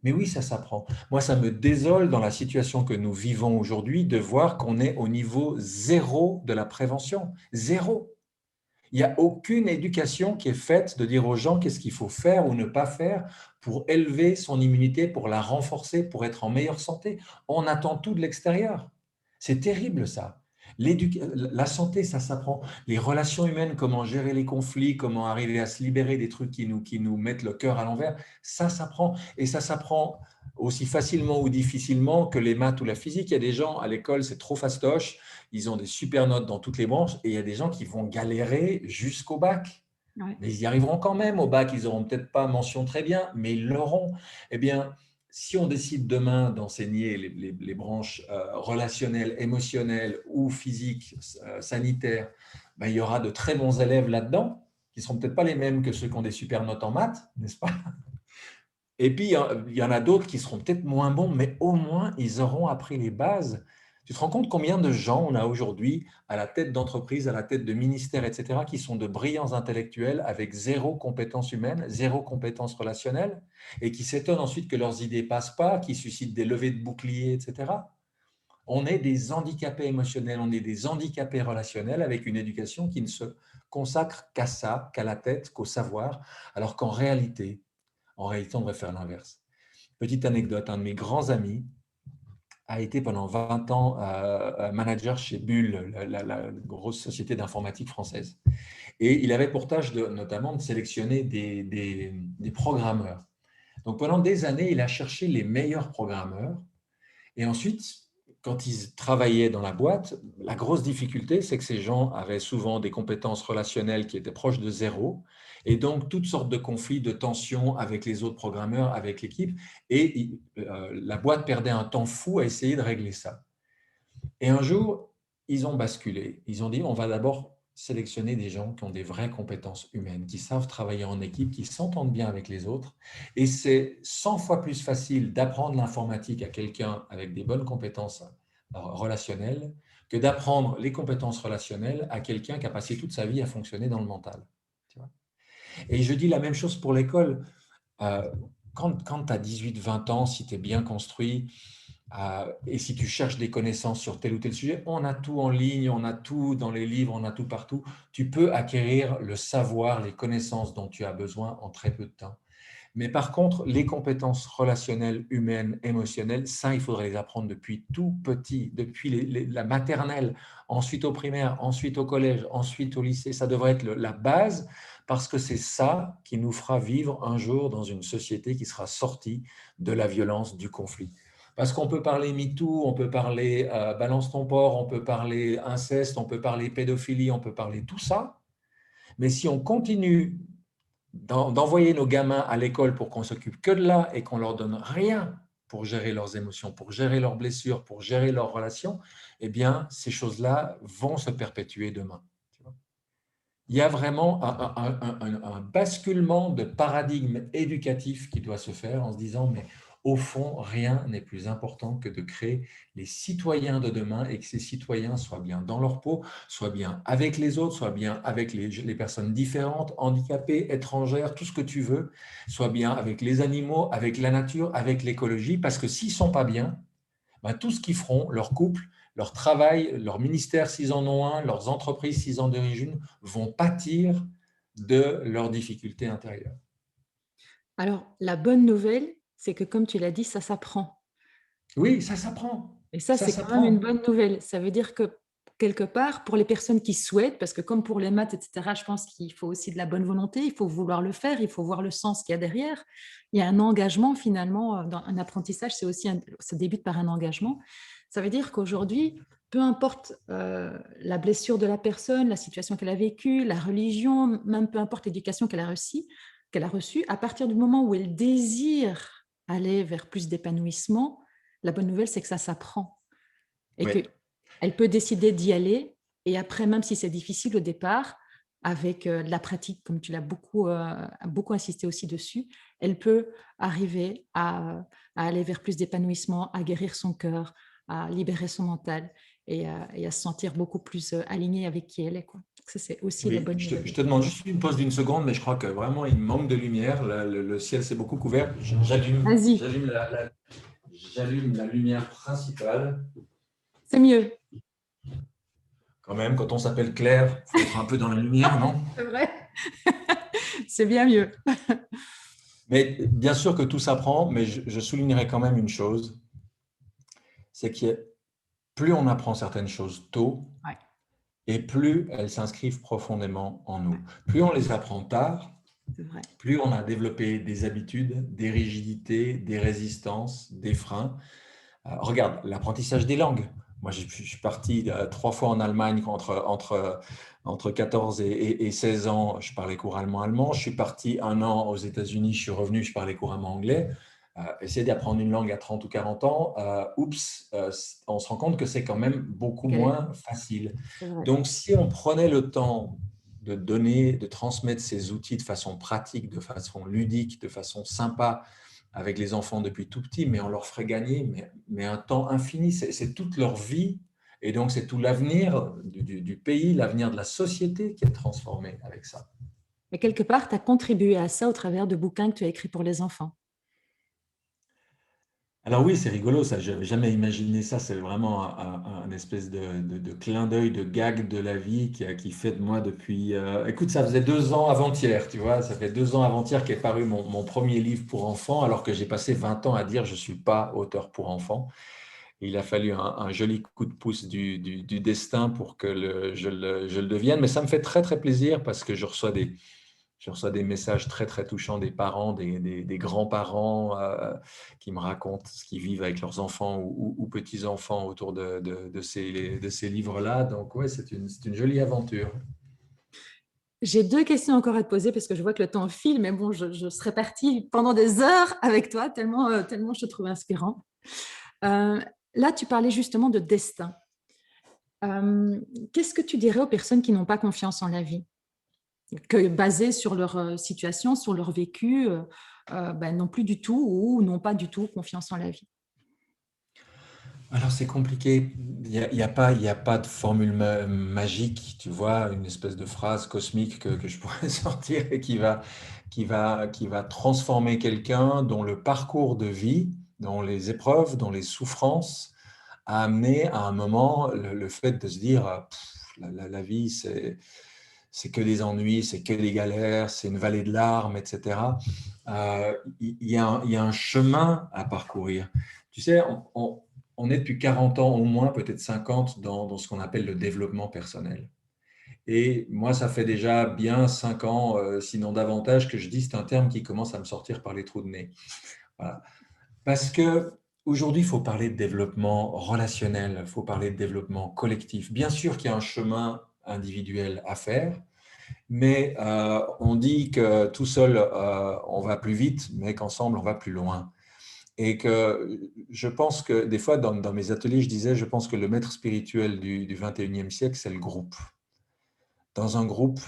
Mais oui, ça s'apprend. Moi, ça me désole dans la situation que nous vivons aujourd'hui de voir qu'on est au niveau zéro de la prévention. Zéro. Il n'y a aucune éducation qui est faite de dire aux gens qu'est-ce qu'il faut faire ou ne pas faire pour élever son immunité, pour la renforcer, pour être en meilleure santé. On attend tout de l'extérieur. C'est terrible ça. La santé, ça s'apprend. Les relations humaines, comment gérer les conflits, comment arriver à se libérer des trucs qui nous mettent le cœur à l'envers, ça s'apprend. Et ça s'apprend aussi facilement ou difficilement que les maths ou la physique. Il y a des gens à l'école, c'est trop fastoche, ils ont des super notes dans toutes les branches, et il y a des gens qui vont galérer jusqu'au bac. Ouais. Mais ils y arriveront quand même au bac, ils n'auront peut-être pas mention très bien, mais ils l'auront. Eh bien, si on décide demain d'enseigner les branches relationnelles, émotionnelles ou physiques, sanitaires, ben, il y aura de très bons élèves là-dedans, qui ne seront peut-être pas les mêmes que ceux qui ont des super notes en maths, n'est-ce pas? Et puis, il y en a d'autres qui seront peut-être moins bons, mais au moins, ils auront appris les bases. Tu te rends compte combien de gens on a aujourd'hui à la tête d'entreprises, à la tête de ministères, etc., qui sont de brillants intellectuels avec zéro compétence humaine, zéro compétence relationnelle, et qui s'étonnent ensuite que leurs idées passent pas, qui suscitent des levées de boucliers, etc. On est des handicapés émotionnels, on est des handicapés relationnels avec une éducation qui ne se consacre qu'à ça, qu'à la tête, qu'au savoir, alors qu'en réalité, on devrait faire l'inverse. Petite anecdote, un de mes grands amis a été pendant 20 ans manager chez Bull, la grosse société d'informatique française. Et il avait pour tâche notamment de sélectionner des programmeurs. Donc pendant des années, il a cherché les meilleurs programmeurs. Et ensuite, quand ils travaillaient dans la boîte, la grosse difficulté, c'est que ces gens avaient souvent des compétences relationnelles qui étaient proches de zéro, et donc toutes sortes de conflits, de tensions avec les autres programmeurs, avec l'équipe, et la boîte perdait un temps fou à essayer de régler ça. Et un jour, ils ont basculé. Ils ont dit, on va d'abord sélectionner des gens qui ont des vraies compétences humaines, qui savent travailler en équipe, qui s'entendent bien avec les autres. Et c'est 100 fois plus facile d'apprendre l'informatique à quelqu'un avec des bonnes compétences relationnelles que d'apprendre les compétences relationnelles à quelqu'un qui a passé toute sa vie à fonctionner dans le mental. Tu vois. Et je dis la même chose pour l'école. Quand tu as 18-20 ans, si tu es bien construit, et si tu cherches des connaissances sur tel ou tel sujet, on a tout en ligne, on a tout dans les livres, on a tout partout. Tu peux acquérir le savoir, les connaissances dont tu as besoin en très peu de temps. Mais par contre, les compétences relationnelles, humaines, émotionnelles, ça, il faudrait les apprendre depuis tout petit, depuis la maternelle, ensuite au primaire, ensuite au collège, ensuite au lycée. Ça devrait être la base parce que c'est ça qui nous fera vivre un jour dans une société qui sera sortie de la violence, du conflit. Parce qu'on peut parler MeToo, on peut parler balance ton porc, on peut parler inceste, on peut parler pédophilie, on peut parler tout ça. Mais si on continue d'envoyer nos gamins à l'école pour qu'on s'occupe que de là et qu'on leur donne rien pour gérer leurs émotions, pour gérer leurs blessures, pour gérer leurs relations, eh bien, ces choses-là vont se perpétuer demain. Il y a vraiment un basculement de paradigme éducatif qui doit se faire en se disant, mais au fond, rien n'est plus important que de créer les citoyens de demain et que ces citoyens soient bien dans leur peau, soient bien avec les autres, soient bien avec les personnes différentes, handicapées, étrangères, tout ce que tu veux, soient bien avec les animaux, avec la nature, avec l'écologie, parce que s'ils ne sont pas bien, ben, tout ce qu'ils feront, leur couple, leur travail, leur ministère s'ils en ont un, leurs entreprises s'ils en dirigent une, vont pâtir de leurs difficultés intérieures. Alors, la bonne nouvelle, c'est que comme tu l'as dit, ça s'apprend. Oui, ça s'apprend. Et ça, Ça c'est quand même une s'apprend. bonne nouvelle. Ça veut dire que quelque part, pour les personnes qui souhaitent, parce que comme pour les maths, etc., je pense qu'il faut aussi de la bonne volonté, il faut vouloir le faire, il faut voir le sens qu'il y a derrière. Il y a un engagement finalement dans un apprentissage, ça débute par un engagement. Ça veut dire qu'aujourd'hui, peu importe la blessure de la personne, la situation qu'elle a vécue, la religion, même peu importe l'éducation qu'elle a reçue, à partir du moment où elle désire aller vers plus d'épanouissement, la bonne nouvelle, c'est que ça s'apprend et Oui. qu'elle peut décider d'y aller. Et après, même si c'est difficile au départ, avec de la pratique, comme tu l'as beaucoup insisté aussi dessus, elle peut arriver à aller vers plus d'épanouissement, à guérir son cœur, à libérer son mental et à se sentir beaucoup plus alignée avec qui elle est, quoi. Donc ça, c'est aussi la Oui, bonne je nouvelle. te demande juste une pause d'une seconde, mais je crois que vraiment il manque de lumière. Le ciel s'est beaucoup couvert. Vas-y, J'allume la lumière principale. c'est mieux. Quand même, quand on s'appelle Claire, il faut être un peu dans la lumière, non? C'est vrai. C'est bien mieux. Mais bien sûr que tout s'apprend, mais je soulignerai quand même une chose, c'est que plus on apprend certaines choses tôt, Ouais. et plus elles s'inscrivent profondément en nous. Plus on les apprend tard, c'est vrai. plus on a développé des habitudes, des rigidités, des résistances, des freins. Regarde, l'apprentissage des langues. Moi, je suis parti 3 fois en Allemagne entre 14 et 16 ans. Je parlais couramment allemand. Je suis parti 1 an aux États-Unis. Je suis revenu, je parlais couramment anglais. Essayer d'apprendre une langue à 30 ou 40 ans, on se rend compte que c'est quand même beaucoup Galère, moins facile. c'est vrai. Donc, si on prenait le temps de donner, de transmettre ces outils de façon pratique, de façon ludique, de façon sympa, avec les enfants depuis tout petit, mais on leur ferait gagner mais un temps infini. C'est toute leur vie. Et donc, c'est tout l'avenir du pays, l'avenir de la société qui est transformé avec ça. Mais quelque part, tu as contribué à ça au travers de bouquins que tu as écrits pour les enfants. Alors oui, c'est rigolo ça, je n'avais jamais imaginé ça, c'est vraiment un espèce de clin d'œil, de gag de la vie qui fait de moi depuis... écoute, ça faisait 2 ans avant-hier, tu vois, ça fait 2 ans avant-hier qu'est paru mon premier livre pour enfants, alors que j'ai passé 20 ans à dire je ne suis pas auteur pour enfants. Il a fallu un joli coup de pouce du destin pour que je le devienne. Mais ça me fait très, très plaisir parce que je reçois des messages très, très touchants des parents, des grands-parents qui me racontent ce qu'ils vivent avec leurs enfants ou petits-enfants autour de ces livres-là. Donc, oui, c'est une jolie aventure. J'ai 2 questions encore à te poser parce que je vois que le temps file, mais bon, je serais partie pendant des heures avec toi, tellement je te trouve inspirant. Euh, Là, tu parlais justement de destin. Qu'est-ce que tu dirais aux personnes qui n'ont pas confiance en la vie, que basées sur leur situation, sur leur vécu, ben, n'ont plus du tout ou n'ont pas du tout confiance en la vie? Alors, c'est compliqué. Il y a pas de formule magique, tu vois, une espèce de phrase cosmique que je pourrais sortir et qui va transformer quelqu'un dont le parcours de vie, dont les épreuves, dont les souffrances a amené à un moment le fait de se dire la vie, c'est que des ennuis, c'est que des galères, c'est une vallée de larmes, etc. Il y a un chemin à parcourir. Tu sais, on est depuis 40 ans au moins, peut-être 50, dans ce qu'on appelle le développement personnel. Et moi, ça fait déjà bien 5 ans, sinon davantage, que je dis c'est un terme qui commence à me sortir par les trous de nez. Voilà. Parce que aujourd'hui, il faut parler de développement relationnel, il faut parler de développement collectif. Bien sûr qu'il y a un chemin individuel à faire, mais on dit que tout seul, on va plus vite, mais qu'ensemble, on va plus loin. Et que je pense que des fois, dans mes ateliers, je disais, je pense que le maître spirituel du 21e siècle, c'est le groupe. Dans un groupe,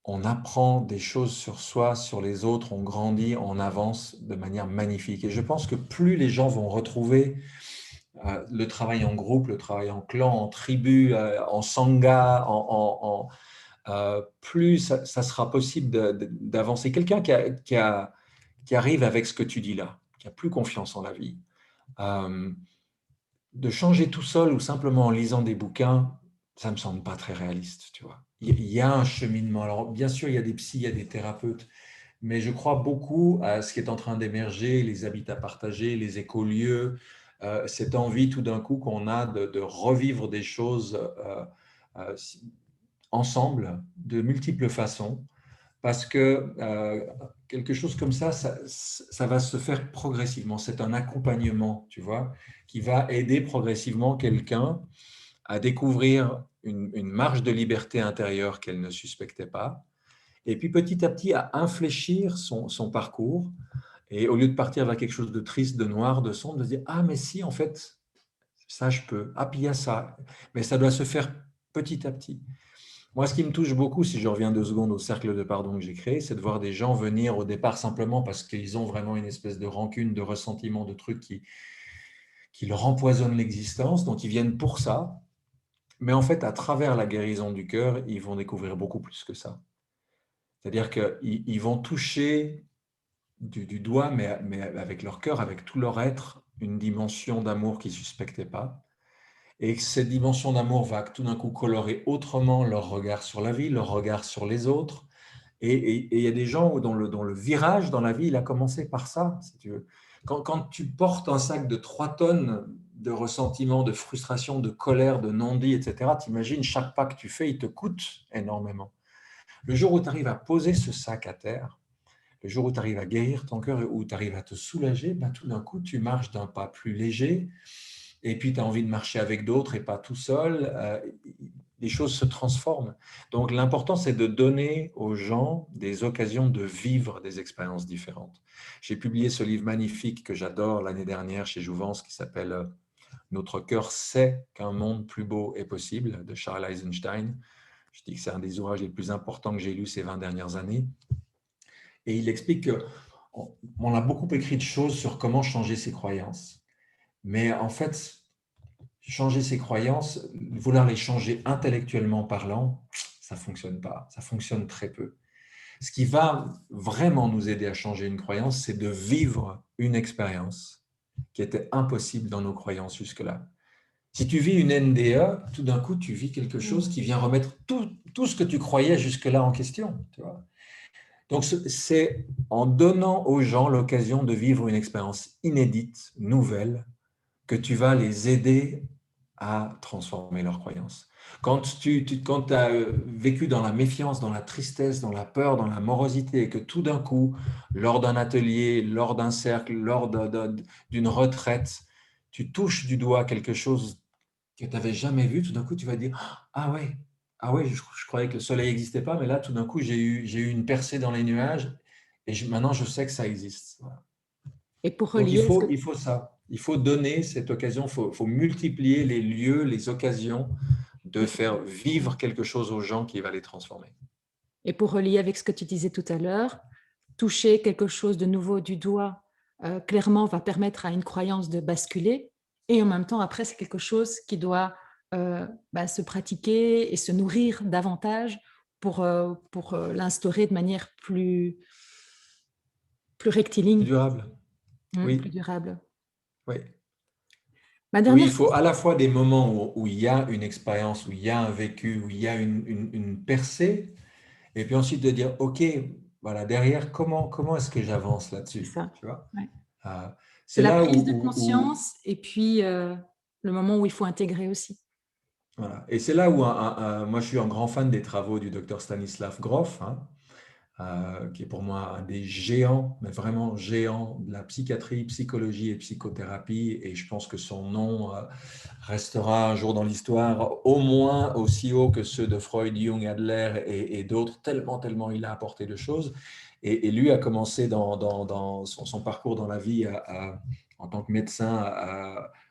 on apprend des choses sur soi, sur les autres, on grandit, on avance de manière magnifique. Et je pense que plus les gens vont retrouver le travail en groupe, le travail en clan, en tribu, en sangha, plus ça sera possible d'avancer. Quelqu'un qui arrive avec ce que tu dis là, qui a plus confiance en la vie, euh, de changer tout seul ou simplement en lisant des bouquins, ça me semble pas très réaliste, tu vois. Il y a un cheminement. Alors, bien sûr, il y a des psys, il y a des thérapeutes, mais je crois beaucoup à ce qui est en train d'émerger, les habitats partagés, les écolieux, cette envie tout d'un coup qu'on a de revivre des choses euh, ensemble, de multiples façons, parce que quelque chose comme ça va se faire progressivement. C'est un accompagnement, tu vois, qui va aider progressivement quelqu'un à découvrir une marge de liberté intérieure qu'elle ne suspectait pas, et puis petit à petit à infléchir son parcours, et au lieu de partir vers quelque chose de triste, de noir, de sombre, de se dire, ah mais si, en fait, ça je peux, ah puis il y a ça, mais ça doit se faire petit à petit. Moi, ce qui me touche beaucoup, si je reviens 2 secondes au cercle de pardon que j'ai créé, c'est de voir des gens venir au départ simplement parce qu'ils ont vraiment une espèce de rancune, de ressentiment, de trucs qui leur empoisonnent l'existence, donc ils viennent pour ça. Mais en fait, à travers la guérison du cœur, ils vont découvrir beaucoup plus que ça. C'est-à-dire qu'ils vont toucher du doigt, mais avec leur cœur, avec tout leur être, une dimension d'amour qu'ils ne suspectaient pas. Et que cette dimension d'amour va tout d'un coup colorer autrement leur regard sur la vie, leur regard sur les autres. Et il y a des gens dont le virage dans la vie, il a commencé par ça, si tu veux. Quand tu portes un sac de 3 tonnes de ressentiment, de frustration, de colère, de non-dit, etc., t'imagines, chaque pas que tu fais, il te coûte énormément. Le jour où tu arrives à poser ce sac à terre, le jour où tu arrives à guérir ton cœur et où tu arrives à te soulager, ben, tout d'un coup, tu marches d'un pas plus léger et puis tu as envie de marcher avec d'autres et pas tout seul. Les choses se transforment. Donc, l'important, c'est de donner aux gens des occasions de vivre des expériences différentes. J'ai publié ce livre magnifique que j'adore l'année dernière chez Jouvence qui s'appelle Notre cœur sait qu'un monde plus beau est possible, de Charles Eisenstein. Je dis que c'est un des ouvrages les plus importants que j'ai lus ces 20 dernières années. Et il explique qu'on a beaucoup écrit de choses sur comment changer ses croyances. Mais en fait, changer ses croyances, vouloir les changer intellectuellement parlant, ça ne fonctionne pas. Ça fonctionne très peu. Ce qui va vraiment nous aider à changer une croyance, c'est de vivre une expérience qui était impossible dans nos croyances jusque-là. Si tu vis une NDE, tout d'un coup, tu vis quelque chose qui vient remettre tout ce que tu croyais jusque-là en question. Tu vois. Donc, c'est en donnant aux gens l'occasion de vivre une expérience inédite, nouvelle, que tu vas les aider à transformer leurs croyances. Quand quand as vécu dans la méfiance, dans la tristesse, dans la peur, dans la morosité, et que tout d'un coup, lors d'un atelier, lors d'un cercle, lors d'une retraite, tu touches du doigt quelque chose que tu n'avais jamais vu, tout d'un coup, tu vas dire, ah ouais, je croyais que le soleil n'existait pas, mais là, tout d'un coup, j'ai eu une percée dans les nuages et maintenant, je sais que ça existe. Voilà. Et pour Donc, relier, est-ce que il faut ça. Il faut donner cette occasion, faut multiplier les lieux, les occasions de faire vivre quelque chose aux gens qui va les transformer. Et pour relier avec ce que tu disais tout à l'heure, toucher quelque chose de nouveau du doigt, clairement va permettre à une croyance de basculer et en même temps, après, c'est quelque chose qui doit, se pratiquer et se nourrir davantage pour l'instaurer de manière plus Plus rectiligne, durable. plus Oui, durable. oui. Ma Oui, il dernière faut à question. la fois des moments où il y a une expérience, où il y a un vécu, où il y a une percée, et puis ensuite de dire, OK, voilà, derrière, comment est-ce que j'avance C'est là-dessus, ça, tu vois? ouais. Euh, C'est c'est la là prise de conscience et puis, le moment où il faut intégrer aussi. voilà. Et c'est là où moi je suis un grand fan des travaux du docteur Stanislav Grof, hein, qui est pour moi un des géants, mais vraiment géants de la psychiatrie, psychologie et psychothérapie. Et je pense que son nom restera un jour dans l'histoire au moins aussi haut que ceux de Freud, Jung, Adler et d'autres, tellement il a apporté de choses. Et lui a commencé dans son parcours dans la vie en tant que médecin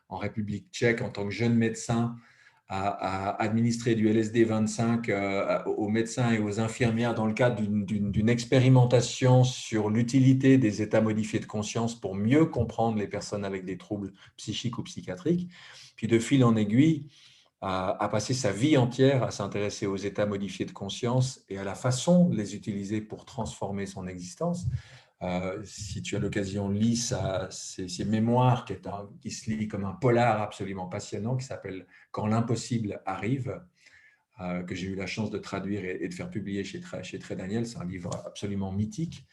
en République tchèque, en tant que jeune médecin, à administrer du LSD 25 aux médecins et aux infirmières dans le cadre d'une expérimentation sur l'utilité des états modifiés de conscience pour mieux comprendre les personnes avec des troubles psychiques ou psychiatriques. Puis de fil en aiguille, a passé sa vie entière à s'intéresser aux états modifiés de conscience et à la façon de les utiliser pour transformer son existence. Si tu as l'occasion, lis ses mémoires, qui se lit comme un polar absolument passionnant, qui s'appelle Quand l'impossible arrive, que j'ai eu la chance de traduire et de faire publier chez Très Daniel. C'est un livre absolument mythique.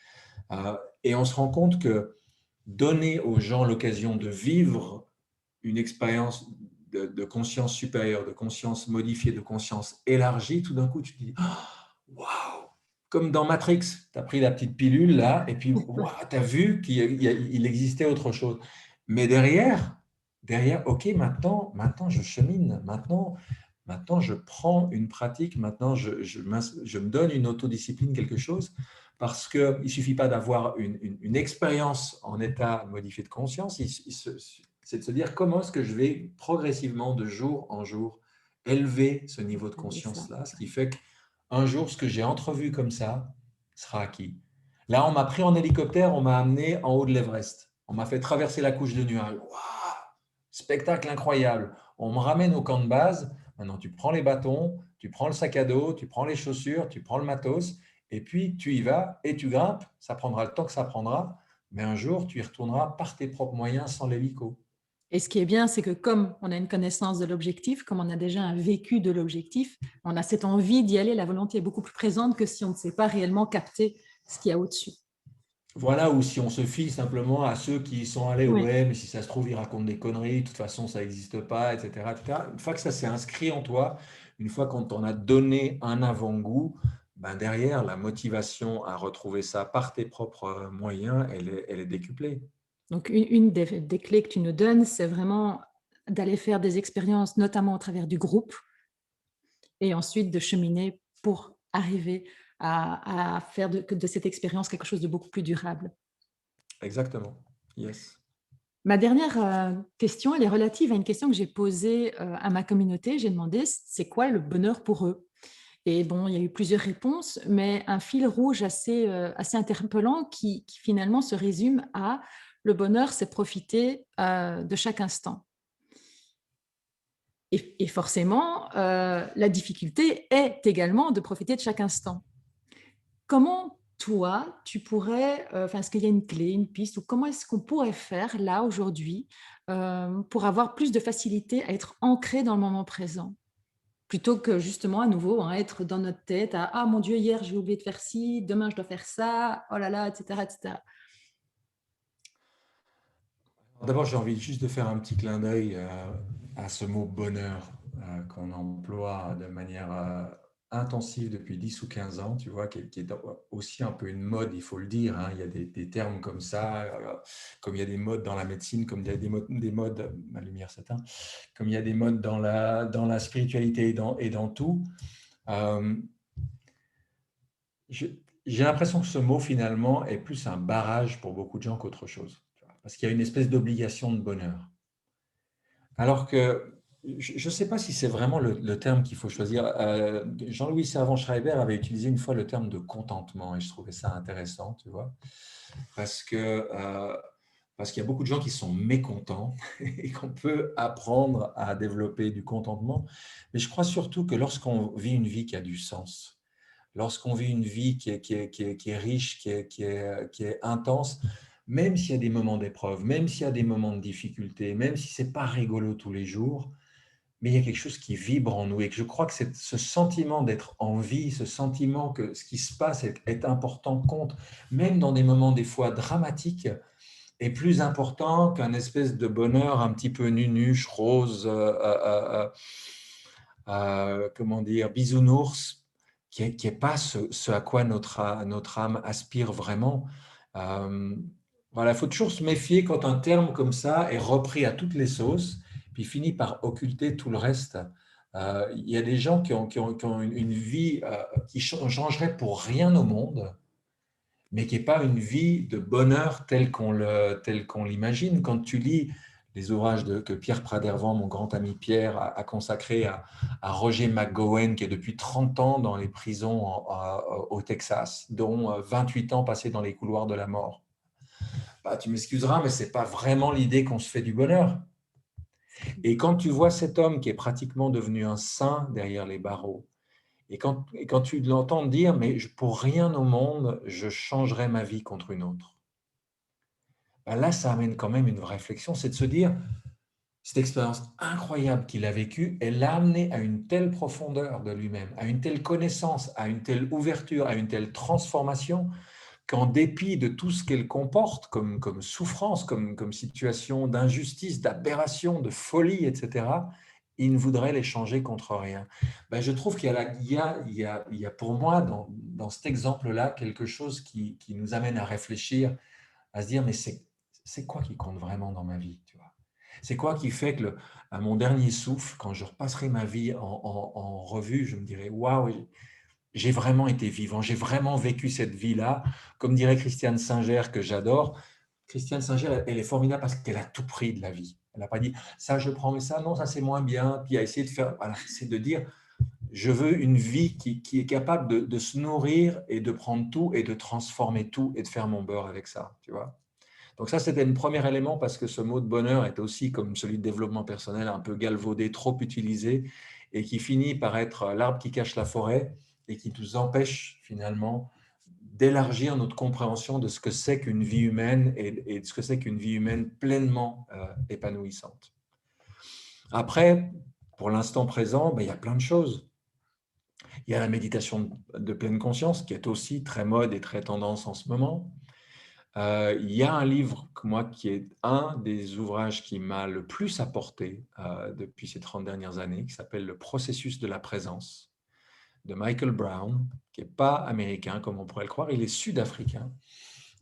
Et on se rend compte que donner aux gens l'occasion de vivre une expérience de conscience supérieure, de conscience modifiée, de conscience élargie, tout d'un coup, tu te dis, waouh, comme dans Matrix, tu as pris la petite pilule là, et puis tu as vu qu'il existait autre chose. Mais derrière, ok, maintenant je chemine, maintenant je prends une pratique, maintenant je me donne une autodiscipline, quelque chose, parce qu'il ne suffit pas d'avoir une expérience en état modifié de conscience, c'est de se dire comment est-ce que je vais progressivement, de jour en jour, élever ce niveau de C'est ça. conscience-là, ce qui fait qu'un jour, ce que j'ai entrevu comme ça sera acquis. Là, on m'a pris en hélicoptère, on m'a amené en haut de l'Everest. On m'a fait traverser la couche de nuages. Waouh, spectacle incroyable. On me ramène au camp de base. Maintenant, tu prends les bâtons, tu prends le sac à dos, tu prends les chaussures, tu prends le matos, et puis tu y vas et tu grimpes. Ça prendra le temps que ça prendra, mais un jour, tu y retourneras par tes propres moyens sans l'hélico. Et ce qui est bien, c'est que comme on a une connaissance de l'objectif, comme on a déjà un vécu de l'objectif, on a cette envie d'y aller, la volonté est beaucoup plus présente que si on ne sait pas réellement capter ce qu'il y a au-dessus. Voilà, ou si on se fie simplement à ceux qui y sont allés, Oui, ouais, mais si ça se trouve, ils racontent des conneries, de toute façon, ça n'existe pas, etc., etc. Une fois que ça s'est inscrit en toi, une fois qu'on t'en a donné un avant-goût, ben derrière, la motivation à retrouver ça par tes propres moyens, elle est décuplée. Donc, une des clés que tu nous donnes, c'est vraiment d'aller faire des expériences, notamment au travers du groupe, et ensuite de cheminer pour arriver à faire de cette expérience quelque chose de beaucoup plus durable. Exactement. Yes. Ma dernière question, elle est relative à une question que j'ai posée à ma communauté. J'ai demandé c'est quoi le bonheur pour eux. Et bon, il y a eu plusieurs réponses, mais un fil rouge assez interpellant qui finalement se résume à le bonheur, c'est profiter de chaque instant. Et forcément, la difficulté est également de profiter de chaque instant. Comment toi, tu pourrais, enfin, est-ce qu'il y a une clé, une piste, ou comment est-ce qu'on pourrait faire là aujourd'hui pour avoir plus de facilité à être ancré dans le moment présent, plutôt que justement à nouveau hein, être dans notre tête à ah mon Dieu hier j'ai oublié de faire ci, demain je dois faire ça, oh là là, etc., etc. D'abord, j'ai envie juste de faire un petit clin d'œil à ce mot bonheur qu'on emploie de manière intensive depuis 10 ou 15 ans, tu vois, qui est aussi un peu une mode, il faut le dire. Hein. Il y a des termes comme ça, comme il y a des modes dans la médecine, comme il y a des modes ma lumière s'éteint, comme il y a des modes dans la spiritualité et dans tout. Euh, je- j'ai l'impression que ce mot, finalement, est plus un barrage pour beaucoup de gens qu'autre chose. Tu vois, parce qu'il y a une espèce d'obligation de bonheur. Alors que je ne sais pas si c'est vraiment le terme qu'il faut choisir. Jean-Louis Servan-Schreiber avait utilisé une fois le terme de contentement et je trouvais ça intéressant, tu vois, parce que parce qu'il y a beaucoup de gens qui sont mécontents et qu'on peut apprendre à développer du contentement. Mais je crois surtout que lorsqu'on vit une vie qui a du sens, lorsqu'on vit une vie qui est riche, qui est intense, même s'il y a des moments d'épreuve, même s'il y a des moments de difficulté, même si ce n'est pas rigolo tous les jours, mais il y a quelque chose qui vibre en nous. Et que je crois que ce sentiment d'être en vie, ce sentiment que ce qui se passe est important, compte, même dans des moments des fois dramatiques, est plus important qu'un espèce de bonheur un petit peu nunuche, rose, comment dire, bisounours, qui est pas ce à quoi notre âme aspire vraiment. Euh, voilà, il faut toujours se méfier quand un terme comme ça est repris à toutes les sauces, puis finit par occulter tout le reste. Il y a des gens qui ont une vie qui changerait pour rien au monde, mais qui n'est pas une vie de bonheur telle qu'on l'imagine. Quand tu lis les ouvrages que Pierre Pradervan, mon grand ami Pierre, a consacrés à Roger McGowan, qui est depuis 30 ans dans les prisons au Texas, dont 28 ans passés dans les couloirs de la mort. Bah, tu m'excuseras, mais ce n'est pas vraiment l'idée qu'on se fait du bonheur. Et quand tu vois cet homme qui est pratiquement devenu un saint derrière les barreaux, et quand tu l'entends dire, mais pour rien au monde, je changerai ma vie contre une autre. Ben là, ça amène quand même une réflexion, c'est de se dire, cette expérience incroyable qu'il a vécue, elle l'a amené à une telle profondeur de lui-même, à une telle connaissance, à une telle ouverture, à une telle transformation, qu'en dépit de tout ce qu'elle comporte comme souffrance, comme situation d'injustice, d'aberration, de folie, etc., il ne voudrait les changer contre rien. Ben, je trouve qu'il y a, il y a pour moi, dans cet exemple-là, quelque chose qui nous amène à réfléchir, à se dire, mais c'est quoi qui compte vraiment dans ma vie, tu vois? C'est quoi qui fait que à mon dernier souffle, quand je repasserai ma vie en revue, je me dirai, waouh, j'ai vraiment été vivant, j'ai vraiment vécu cette vie-là. Comme dirait Christiane Singer, que j'adore, Christiane Singer, elle est formidable parce qu'elle a tout pris de la vie. Elle n'a pas dit, ça je prends, mais ça, non, ça c'est moins bien. Puis elle a essayé de faire, voilà, c'est de dire, je veux une vie qui est capable de se nourrir et de prendre tout et de transformer tout et de faire mon beurre avec ça, tu vois. Donc ça, c'était le premier élément parce que ce mot de bonheur est aussi, comme celui de développement personnel, un peu galvaudé, trop utilisé et qui finit par être l'arbre qui cache la forêt et qui nous empêche finalement d'élargir notre compréhension de ce que c'est qu'une vie humaine et de ce que c'est qu'une vie humaine pleinement épanouissante. Après, pour l'instant présent, ben, il y a plein de choses. Il y a la méditation de pleine conscience qui est aussi très mode et très tendance en ce moment. Il y a un livre, moi, qui est un des ouvrages qui m'a le plus apporté depuis ces 30 dernières années, qui s'appelle Le processus de la présence, de Michael Brown, qui n'est pas américain comme on pourrait le croire, il est sud-africain.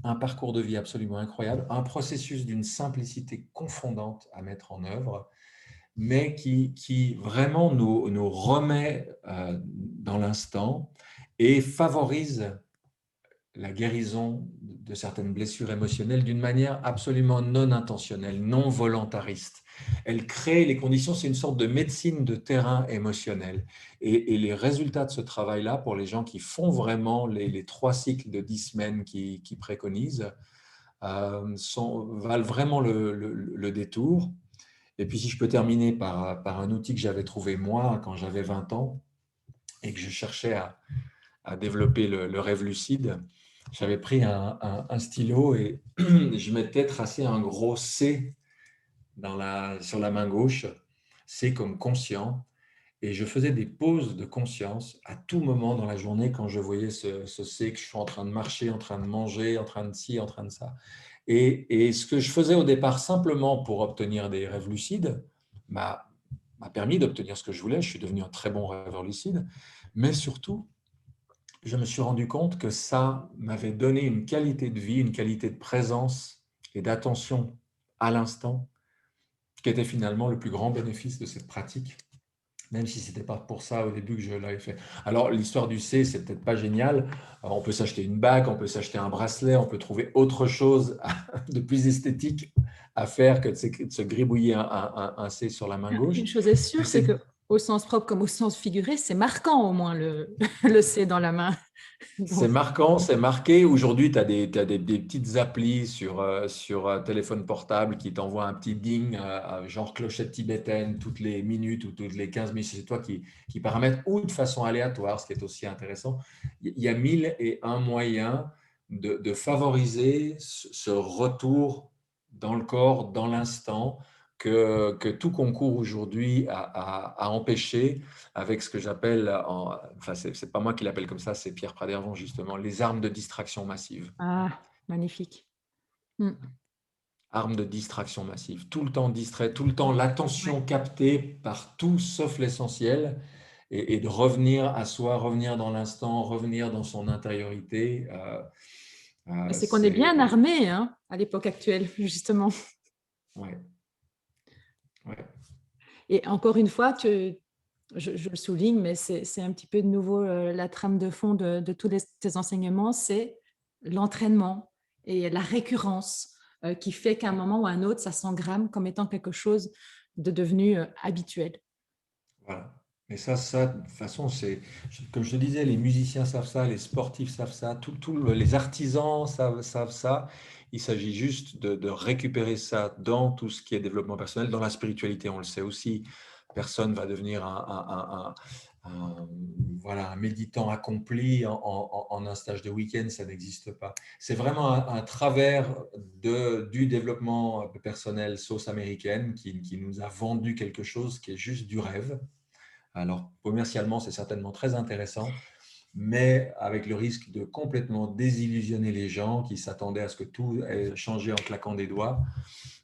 Un parcours de vie absolument incroyable, un processus d'une simplicité confondante à mettre en œuvre, mais qui vraiment nous remet dans l'instant et favorise la guérison de certaines blessures émotionnelles d'une manière absolument non intentionnelle, non volontariste. Elle crée les conditions, c'est une sorte de médecine de terrain émotionnel. Et les résultats de ce travail-là, pour les gens qui font vraiment les 3 cycles de 10 semaines qui préconisent, valent vraiment le détour. Et puis si je peux terminer par un outil que j'avais trouvé moi quand j'avais 20 ans et que je cherchais à développer le rêve lucide, j'avais pris un stylo et je m'étais tracé un gros C sur la main gauche, C comme conscient, et je faisais des pauses de conscience à tout moment dans la journée quand je voyais ce C, que je suis en train de marcher, en train de manger, en train de ci, en train de ça. Et ce que je faisais au départ simplement pour obtenir des rêves lucides m'a permis d'obtenir ce que je voulais. Je suis devenu un très bon rêveur lucide, mais surtout, je me suis rendu compte que ça m'avait donné une qualité de vie, une qualité de présence et d'attention à l'instant, qui était finalement le plus grand bénéfice de cette pratique, même si ce n'était pas pour ça au début que je l'avais fait. Alors, l'histoire du C, c'est peut-être pas génial. On peut s'acheter une bague, on peut s'acheter un bracelet, on peut trouver autre chose de plus esthétique à faire que de se gribouiller un C sur la main gauche. Une chose est Mais sûre, c'est c'est qu'au sens propre comme au sens figuré, c'est marquant au moins le C dans la main. C'est Donc, marquant, c'est marqué. Aujourd'hui, tu as des petites applis sur téléphone portable qui t'envoient un petit ding, genre clochette tibétaine, toutes les minutes ou toutes les 15 minutes. C'est toi qui paramètres ou de façon aléatoire, ce qui est aussi intéressant. Il y a 1001 moyens de favoriser ce retour dans le corps, dans l'instant, que tout concourt aujourd'hui à empêcher avec ce que j'appelle, enfin, c'est pas moi qui l'appelle comme ça, c'est Pierre Pradervon justement, les armes de distraction massive. ah, magnifique. Mm. Armes de distraction massive. Tout le temps distrait, tout le temps Ouais. l'attention captée par tout sauf l'essentiel et de revenir à soi, revenir dans l'instant, revenir dans son intériorité. C'est qu'on est bien armé hein, à l'époque actuelle, justement. Ouais, ouais. Et encore une fois, je le souligne, mais c'est un petit peu de nouveau la trame de fond de tous tes enseignements, c'est l'entraînement et la récurrence qui fait qu'à un moment ou à un autre, ça s'engramme comme étant quelque chose de devenu habituel. Voilà. Mais ça, de toute façon, comme je te disais, les musiciens savent ça, les sportifs savent ça, les artisans savent ça. Il s'agit juste de récupérer ça dans tout ce qui est développement personnel, dans la spiritualité, on le sait aussi. Personne va devenir un- voilà, un méditant accompli en un stage de week-end, ça n'existe pas. C'est vraiment un travers du développement personnel sauce américaine qui nous a vendu quelque chose qui est juste du rêve. Alors, commercialement, c'est certainement très intéressant, mais avec le risque de complètement désillusionner les gens qui s'attendaient à ce que tout ait changé en claquant des doigts,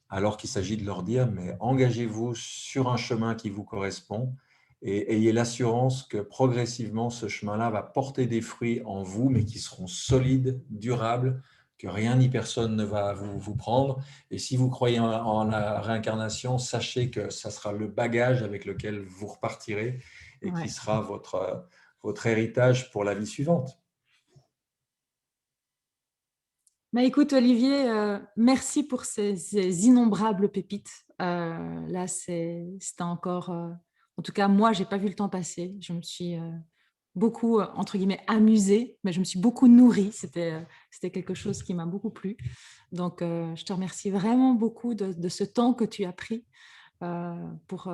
alors qu'il s'agit de leur dire, mais engagez-vous sur un chemin qui vous correspond et ayez l'assurance que progressivement, ce chemin-là va porter des fruits en vous, mais qui seront solides, durables, que rien ni personne ne va vous prendre. Et si vous croyez en la réincarnation, sachez que ça sera le bagage avec lequel vous repartirez et qui Ouais. sera votre héritage pour la vie suivante. Bah, écoute, Olivier, merci pour ces innombrables pépites. Là, c'était encore... en tout cas, moi, je n'ai pas vu le temps passer. Je me suis beaucoup, entre guillemets, amusée, mais je me suis beaucoup nourrie. C'était quelque chose qui m'a beaucoup plu. Donc, je te remercie vraiment beaucoup de ce temps que tu as pris pour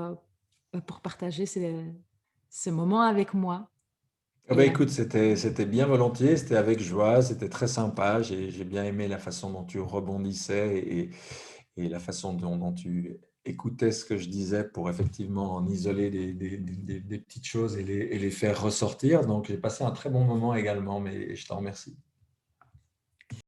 partager ce moment avec moi. Ah bah Et écoute, c'était bien volontiers, c'était avec joie, c'était très sympa. J'ai bien aimé la façon dont tu rebondissais et la façon dont tu écoutais ce que je disais pour effectivement en isoler des petites choses et les faire ressortir. Donc j'ai passé un très bon moment également, mais je t'en remercie.